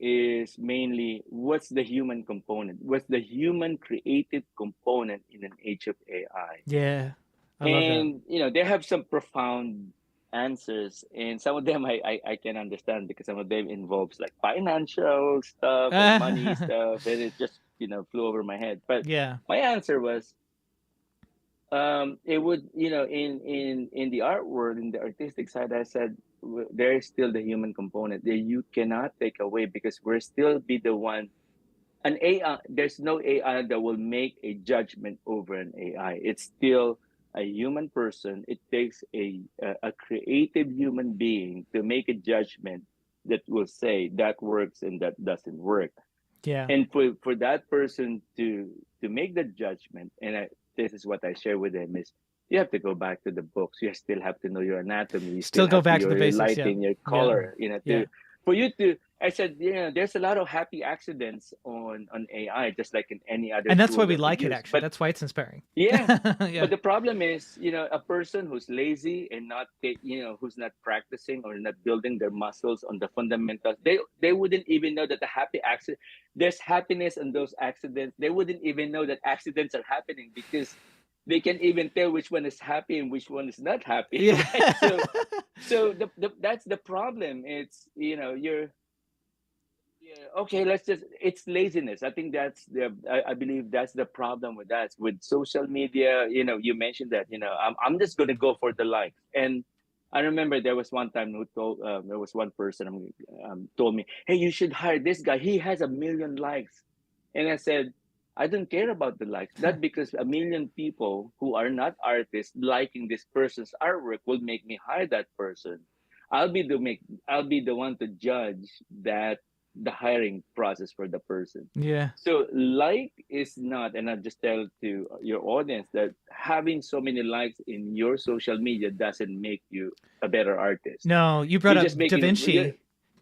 is mainly, what's the human component? What's the human creative component in an age of AI? Yeah. I love that. And they have some profound answers, and some of them I can understand, because some of them involves like financial stuff and money stuff, and it just flew over my head. But Yeah. my answer was, it would, in the art world, in the artistic side, I said, there is still the human component that you cannot take away, because we're still be the one. An AI, there's no AI that will make a judgment over an AI. It's still a human person. It takes a creative human being to make a judgment that will say that works and that doesn't work. Yeah. And for that person to make the judgment, and this is what I share with them, is you have to go back to the books. You still have to know your anatomy. You Still still go have to back to the your basics. Yeah. lighting, your Yeah. color, Yeah. to for you to. I said, there's a lot of happy accidents on AI, just like in any other And that's why tool we that we like it, use. actually. But That's why it's inspiring. yeah, Yeah. but the problem is, a person who's lazy and not, who's not practicing or not building their muscles on the fundamentals, they wouldn't even know that the happy accident, there's happiness in those accidents. They wouldn't even know that accidents are happening, because they can even tell which one is happy and which one is not happy, Yeah. right? So that's the problem. It's, you're, yeah, okay, let's just, it's laziness. I think I believe that's the problem with that. With social media, you mentioned that, I'm just going to go for the likes. And I remember there was one time there was one person, told me, hey, you should hire this guy. He has 1 million likes. And I said, I don't care about the likes. Not because 1 million people who are not artists liking this person's artwork will make me hire that person. I'll be the make I'll be the one to judge that the hiring process for the person. Yeah. So like is not, and I just tell to your audience that having so many likes in your social media doesn't make you a better artist. No, you brought You're up just Da making, Vinci.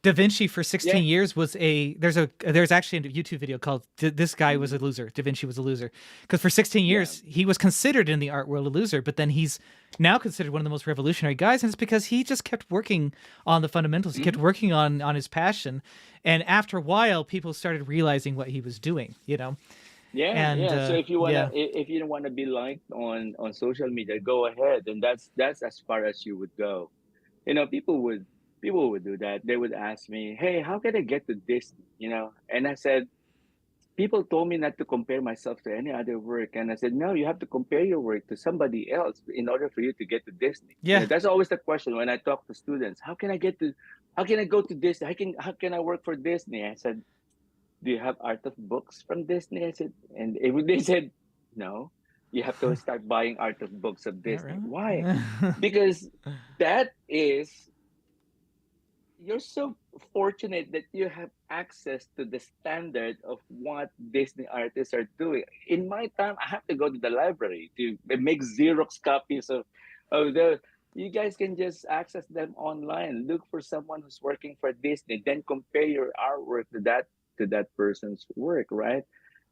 Da Vinci for yeah. 16 years was there's actually a YouTube video called "This Guy Was a Loser." Da Vinci was a loser because for 16 Yeah. years he was considered in the art world a loser, but then he's now considered one of the most revolutionary guys, and it's because he just kept working on the fundamentals. He kept Mhm. working on his passion, and after a while, people started realizing what he was doing. Yeah, And yeah. So yeah, if you don't wanna be liked on social media, go ahead, and that's as far as you would go. People would do that. They would ask me, "Hey, how can I get to Disney?" And I said, people told me not to compare myself to any other work, and I said, no, you have to compare your work to somebody else in order for you to get to Disney. yeah, That's always the question when I talk to students. How can I go to Disney? How can I work for Disney? I said, do you have art of books from Disney? I said, and they said, no, you have to start buying art of books of not Disney. Why? really. Because that is, you're so fortunate that you have access to the standard of what Disney artists are doing. In my time, I have to go to the library to make Xerox copies of the. You guys can just access them online. Look for someone who's working for Disney, then compare your artwork to that person's work, right?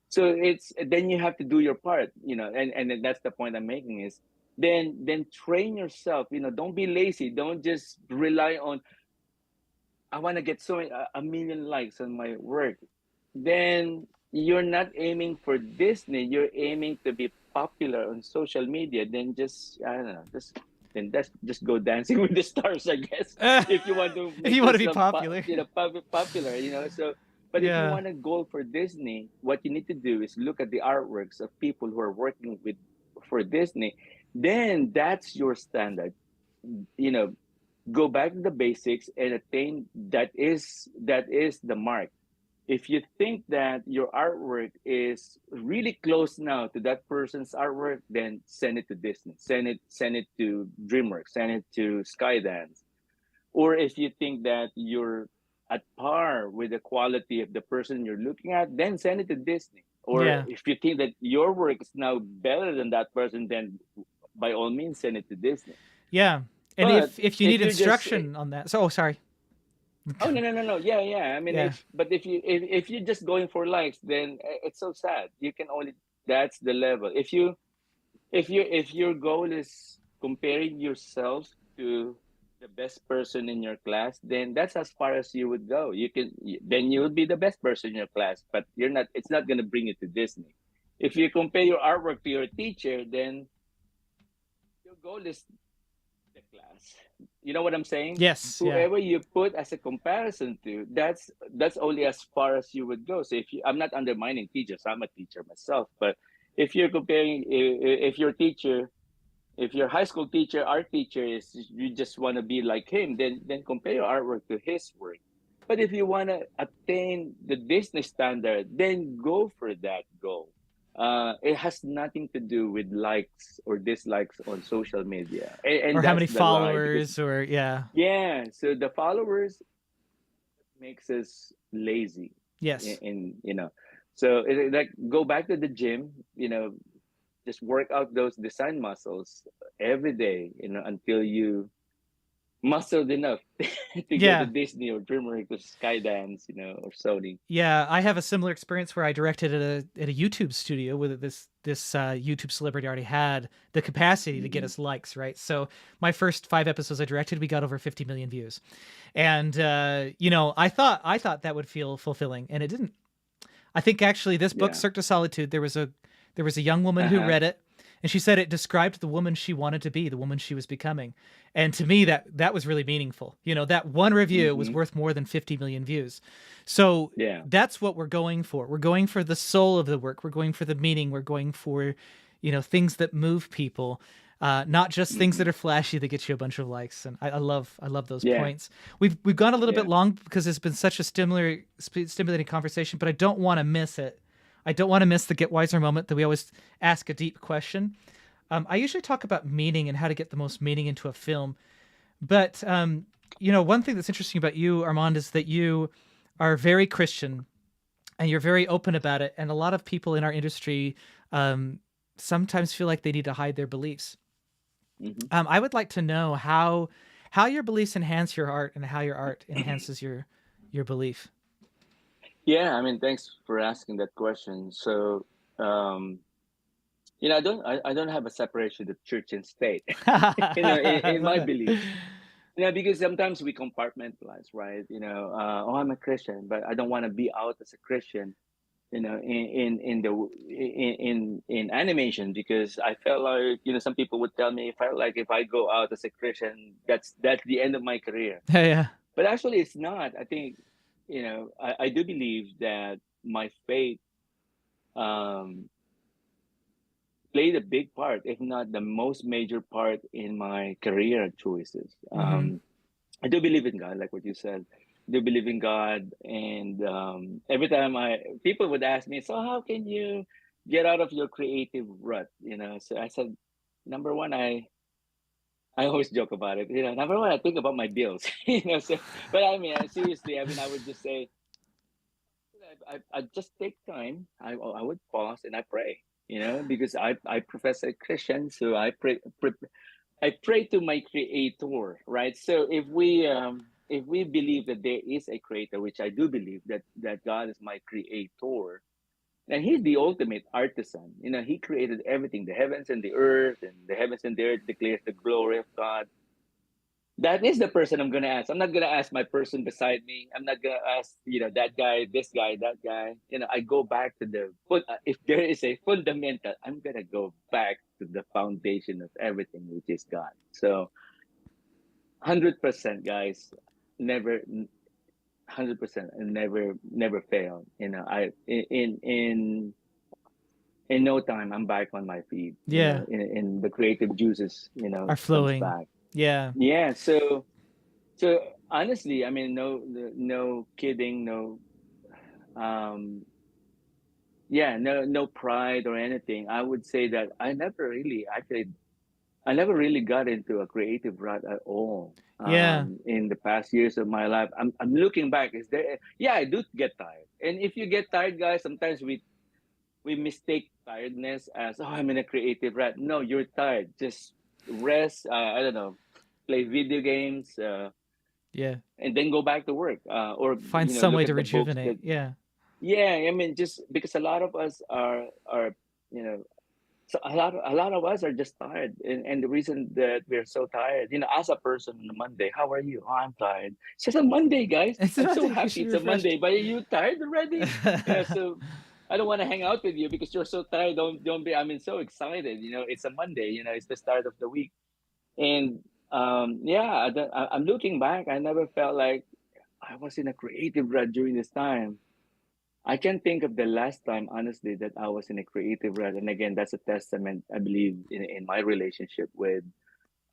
So it's, then you have to do your part, and then that's the point I'm making is, then train yourself. Don't be lazy. Don't just rely on, I want to get so 1 million likes on my work. Then you're not aiming for Disney. You're aiming to be popular on social media, then just I don't know, just go dancing with the stars, I guess. If you want to If make you want to be yourself, popular. popular, So, but if you Yeah. want to go for Disney, what you need to do is look at the artworks of people who are working with for Disney. Then that's your standard. You know, go back to the basics and attain that is the mark. If you think that your artwork is really close now to that person's artwork, then send it to Disney, send it to DreamWorks, send it to Skydance. Or if you think that you're at par with the quality of the person you're looking at, then send it to Disney. Or Yeah. if you think that your work is now better than that person, then by all means send it to Disney. Yeah. And But if you if need you're just instruction on that. So, oh, sorry. Oh, no, no, no, no. Yeah, yeah. I mean, Yeah. if you're just going for likes, then it's so sad. You can only That's the level. If your goal is comparing yourself to the best person in your class, then that's as far as you would go. Then you would be the best person in your class, but you're not. It's not going to bring you to Disney. If you compare your artwork to your teacher, then your goal is the class. You know what I'm saying? Yes. Yeah. Whoever you put as a comparison to, that's only as far as you would go. So I'm not undermining teachers. I'm a teacher myself, but if you're comparing, if your teacher, if your high school teacher, art teacher is you just want to be like him, then compare your artwork to his work. But if you want to attain the Disney standard, then go for that goal. It has nothing to do with likes or dislikes on social media, and Or how that's many the lie. Because followers or yeah. yeah, so the followers makes us lazy, Yes. and so like go back to the gym, just work out those design muscles every day, until you muscled enough to go to Yeah. Disney or DreamWorks or Skydance, or Sony. Yeah, I have a similar experience where I directed at a YouTube studio where this YouTube celebrity already had the capacity to get Mm-hmm. us likes, right? So my first 5 episodes I directed, we got over 50 million views, and I thought that would feel fulfilling, and it didn't. I think actually this book, Yeah. Cirque du Solitude, there was a young woman who Uh-huh. read it, and she said it described the woman she wanted to be, the woman she was becoming. And to me, that was really meaningful. That one review was Mm-hmm. worth more than 50 million views. So Yeah. that's what we're going for. We're going for the soul of the work. We're going for the meaning. We're going for, things that move people. Not just things Mm-hmm. that are flashy that get you a bunch of likes, and I love those Yeah. points. We've gone a little bit Yeah. long because it's been such a stimulating conversation, but I don't want to miss it. I don't want to miss the get wiser moment that we always ask a deep question. I usually talk about meaning and how to get the most meaning into a film, but one thing that's interesting about you, Armand, is that you are very Christian and you're very open about it. And a lot of people in our industry sometimes feel like they need to hide their beliefs. Mm-hmm. I would like to know how your beliefs enhance your art and how your art enhances your belief. Yeah. I mean, thanks for asking that question. So, um, I don't have a separation of church and state, in my belief. Because sometimes we compartmentalize, right? Oh, I'm a Christian, but I don't want to be out as a Christian, in animation, because I felt like, some people would tell me, if I go out as a Christian, that's the end of my career. Yeah. But actually, it's not. I think, I do believe that my faith um, played a big part, if not the most major part, in my career choices. Hmm. I do believe in God, like what you said. I do believe in God, and every time people would ask me, "So how can you get out of your creative rut?" So I said, number one, I always joke about it. Number one, I think about my bills. So, but I mean, seriously, I mean, I would just say, I just take time. I would pause and I pray. Because I profess a Christian, so I pray to my creator, right? So if we believe that there is a creator, which I do believe, that God is my creator, and he's the ultimate artisan. He created everything, the heavens and the earth, and the heavens and the earth declares the glory of God. that is the person I'm gonna ask. I'm not gonna ask my person beside me. I'm not gonna ask, that guy, this guy, that guy. I go back to if there is a fundamental, I'm gonna go back to the foundation of everything, which is God. So 100%, guys, never 100% and never fail. I in no time I'm back on my feet. Yeah. In the creative juices, Are comes flowing. back. Yeah. Yeah. So honestly, I mean, no kidding, um, yeah, no pride or anything. I would say that I never really got into a creative rut at all. Yeah. In the past years of my life, I'm looking back. Is there? Yeah, I do get tired, and if you get tired, guys, sometimes we mistake tiredness as, oh, I'm in a creative rut. No, you're tired. Just rest. I don't know, play video games. Yeah. And then go back to work, or Find some look way to at the books rejuvenate. that. Yeah. Yeah, I mean, just because a lot of us are you know so a lot of us are just tired, and the reason that we're so tired, as a person on a Monday, how are you? Oh, I'm tired. It's just a Monday, guys. It's I'm so nothing. You happy should be it's a refreshed. Monday, but are you tired already? So I don't want to hang out with you because you're so tired. Don't be. I mean, so excited. It's a Monday. It's the start of the week. And yeah, I'm looking back. I never felt like I was in a creative rut during this time. I can't think of the last time, honestly, that I was in a creative rut. And again, that's a testament, I believe, in my relationship with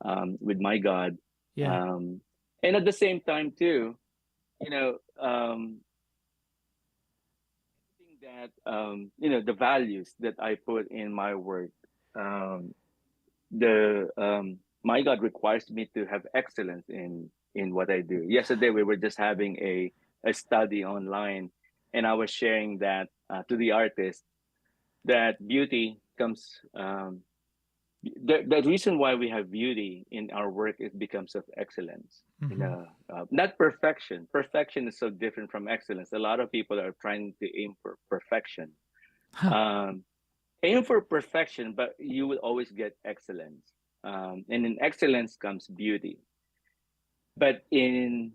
my God. Yeah. Um, and at the same time, too, you know, um, I think that the values that I put in my work, um, the my God requires me to have excellence in what I do. Yesterday we were just having a study online, and I was sharing that to the artist that beauty comes. The reason why we have beauty in our work is because of excellence. Hmm. Not perfection. Perfection is so different from excellence. A lot of people are trying to aim for perfection. Huh. Um, Aim for perfection, but you will always get excellence. And in excellence comes beauty. But in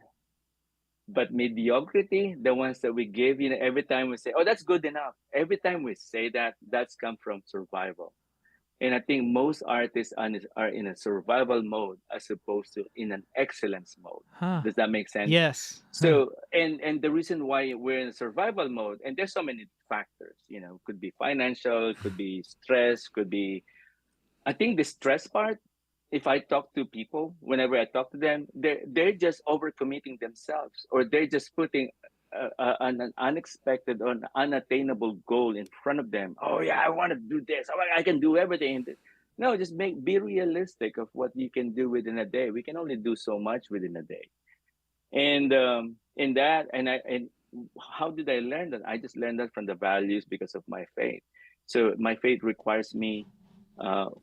but mediocrity, the ones that we give, every time we say, "Oh, that's good enough." Every time we say that, that's come from survival. And I think most artists are in a survival mode as opposed to in an excellence mode. Huh. Does that make sense? Yes. Huh. So, and the reason why we're in survival mode, and there's so many factors, could be financial, could be stress, could be. I think the stress part. If I talk to people, whenever I talk to them, they're just overcommitting themselves, or they're just putting an unexpected or an unattainable goal in front of them. Oh yeah, I want to do this. Oh, I can do everything. No, just be realistic of what you can do within a day. We can only do so much within a day. And in that, and how did I learn that? I just learned that from the values because of my faith. So my faith requires me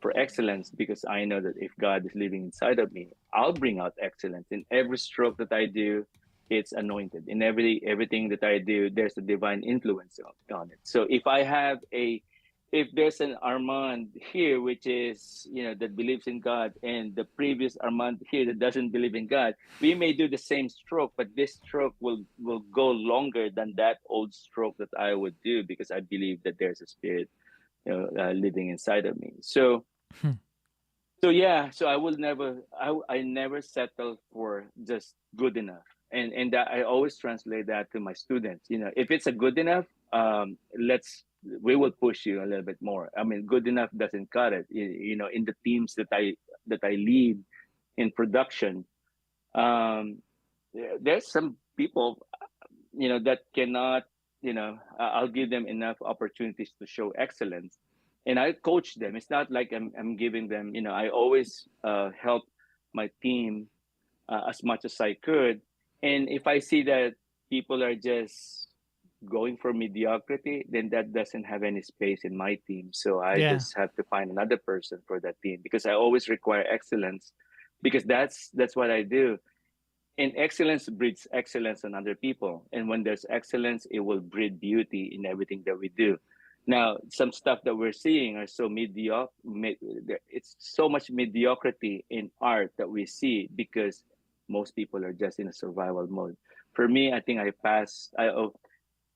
for excellence, because I know that if God is living inside of me, I'll bring out excellence in every stroke that I do. It's anointed in everything that I do. There's a divine influence on it. So if there's an Armand here, which is that believes in God, and the previous Armand here that doesn't believe in God, we may do the same stroke, but this stroke will go longer than that old stroke that I would do, because I believe that there's a spirit living inside of me. Hmm. So yeah, so I never settle for just good enough, and that I always translate that to my students. If it's a good enough, we will push you a little bit more. I mean, good enough doesn't cut it. In the teams that I lead in production, there's some people that cannot. I'll give them enough opportunities to show excellence, and I coach them. It's not like I'm giving them. I always help my team as much as I could. And if I see that people are just going for mediocrity, then that doesn't have any space in my team. So I Yeah. just have to find another person for that team, because I always require excellence, because that's what I do. And excellence breeds excellence on other people. And when there's excellence, it will breed beauty in everything that we do. Now, some stuff that we're seeing are so mediocre. It's so much mediocrity in art that we see, because most people are just in a survival mode. For me, I think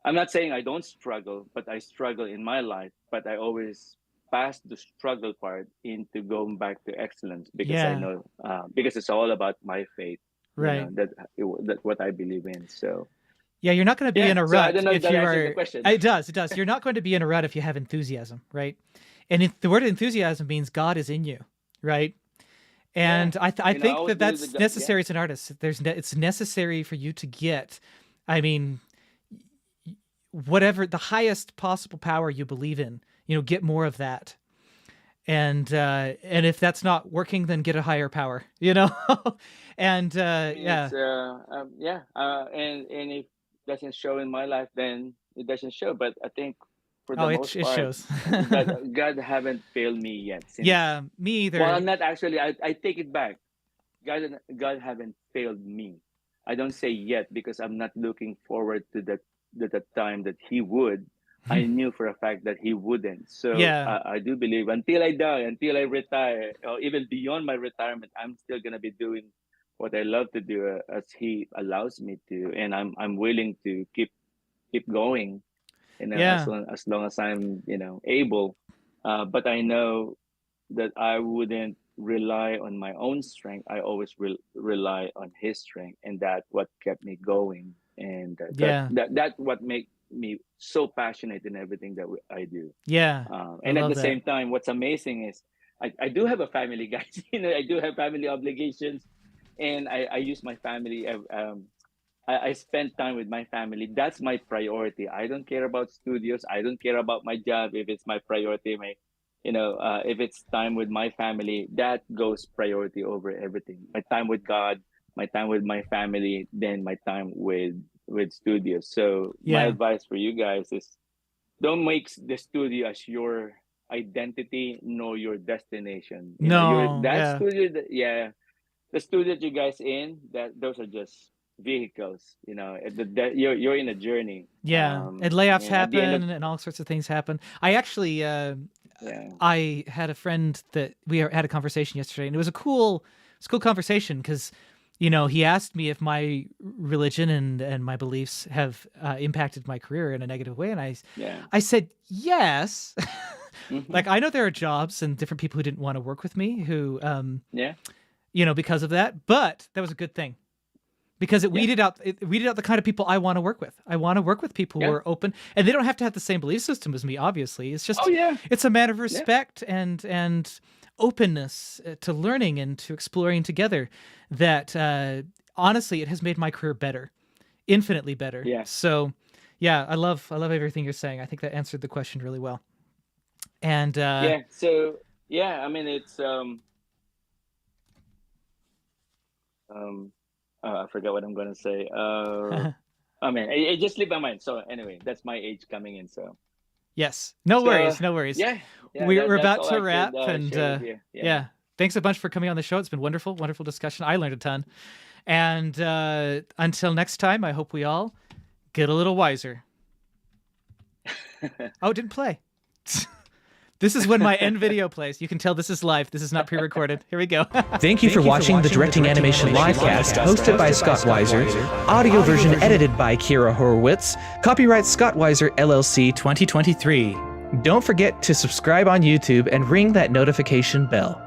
I'm not saying I don't struggle, but I struggle in my life, but I always pass the struggle part into going back to excellence, because I Yeah. know, because it's all about my faith, Right. that what I believe in. So Yeah, you're not going to be yeah, in a so I rut don't know if if that you answers the are. question. It does. It does. You're not going to be in a rut if you have enthusiasm, right? And the word enthusiasm means God is in you, right? Yeah, And I I think always that believe that's that. Yeah, necessary as an artist. It's necessary for you to get, I mean, whatever the highest possible power you believe in, get more of that. And if that's not working, then get a higher power, and I mean, yeah. it's yeah, and if it doesn't show in my life, then it doesn't show. But I think for Oh, the it most it part, shows. God haven't failed me yet. Since, Yeah, me well, either. I'm not actually. I take it back. God haven't failed me. I don't say yet, because I'm not looking forward to the time that He would. I knew for a fact that He wouldn't. So Yeah, I do believe, until I die, until I retire, or even beyond my retirement, I'm still gonna be doing what I love to do, as He allows me to, and I'm willing to keep going, yeah, as long as I'm, able. But I know that I wouldn't rely on my own strength. I always rely on His strength, and that what kept me going, and yeah, that what make me so passionate in everything that I do. yeah. I And at love the that. same time, what's amazing is I do have a family, guys. I do have family obligations, and I use my family. I spend time with my family. That's my priority. I don't care about studios. I don't care about my job. If it's my priority, if it's time with my family, that goes priority over everything. My time with God, my time with my family, then my time with studios. So my Yeah. advice for you guys is, don't make the studio as your identity, nor your destination. Your No. that Yeah. studio, yeah, the studio that you guys in, that those are just vehicles. You're in a journey. Yeah. And layoffs And at the end of, happen, and all sorts of things happen. I actually, yeah, I had a friend that had a conversation yesterday, and it's a cool conversation because, he asked me if my religion and my beliefs have impacted my career in a negative way, and yeah, I said yes. hmm, Like, I know there are jobs and different people who didn't want to work with me who, yeah, because of that, but that was a good thing because yeah, it weeded out the kind of people I want to work with. I want to work with people who yeah. are open, and they don't have to have the same belief system as me. Obviously, Oh yeah, it's a matter of yeah, respect and openness to learning and to exploring together. That honestly, it has made my career better, infinitely better. yeah, So, yeah, I love everything you're saying. I think that answered the question really well. And yeah. So yeah, I mean, it's um I forgot what I'm gonna say. I mean, it just slipped my mind. So anyway, that's my age coming in. So yes, no so worries, no worries. yeah, yeah. We're That's about all to I could wrap, and share with you. Yeah. yeah, thanks a bunch for coming on the show. It's been wonderful, wonderful discussion. I learned a ton. And until next time, I hope we all get a little wiser. Oh, it didn't play. This is when my end video plays. You can tell this is live. This is not pre-recorded. Here we go. Thank you for watching the Directing Animation Livecast, hosted by Scott Weiser. Audio version edited by Kira Horowitz. Copyright Scott Weiser LLC 2023. Don't forget to subscribe on YouTube and ring that notification bell.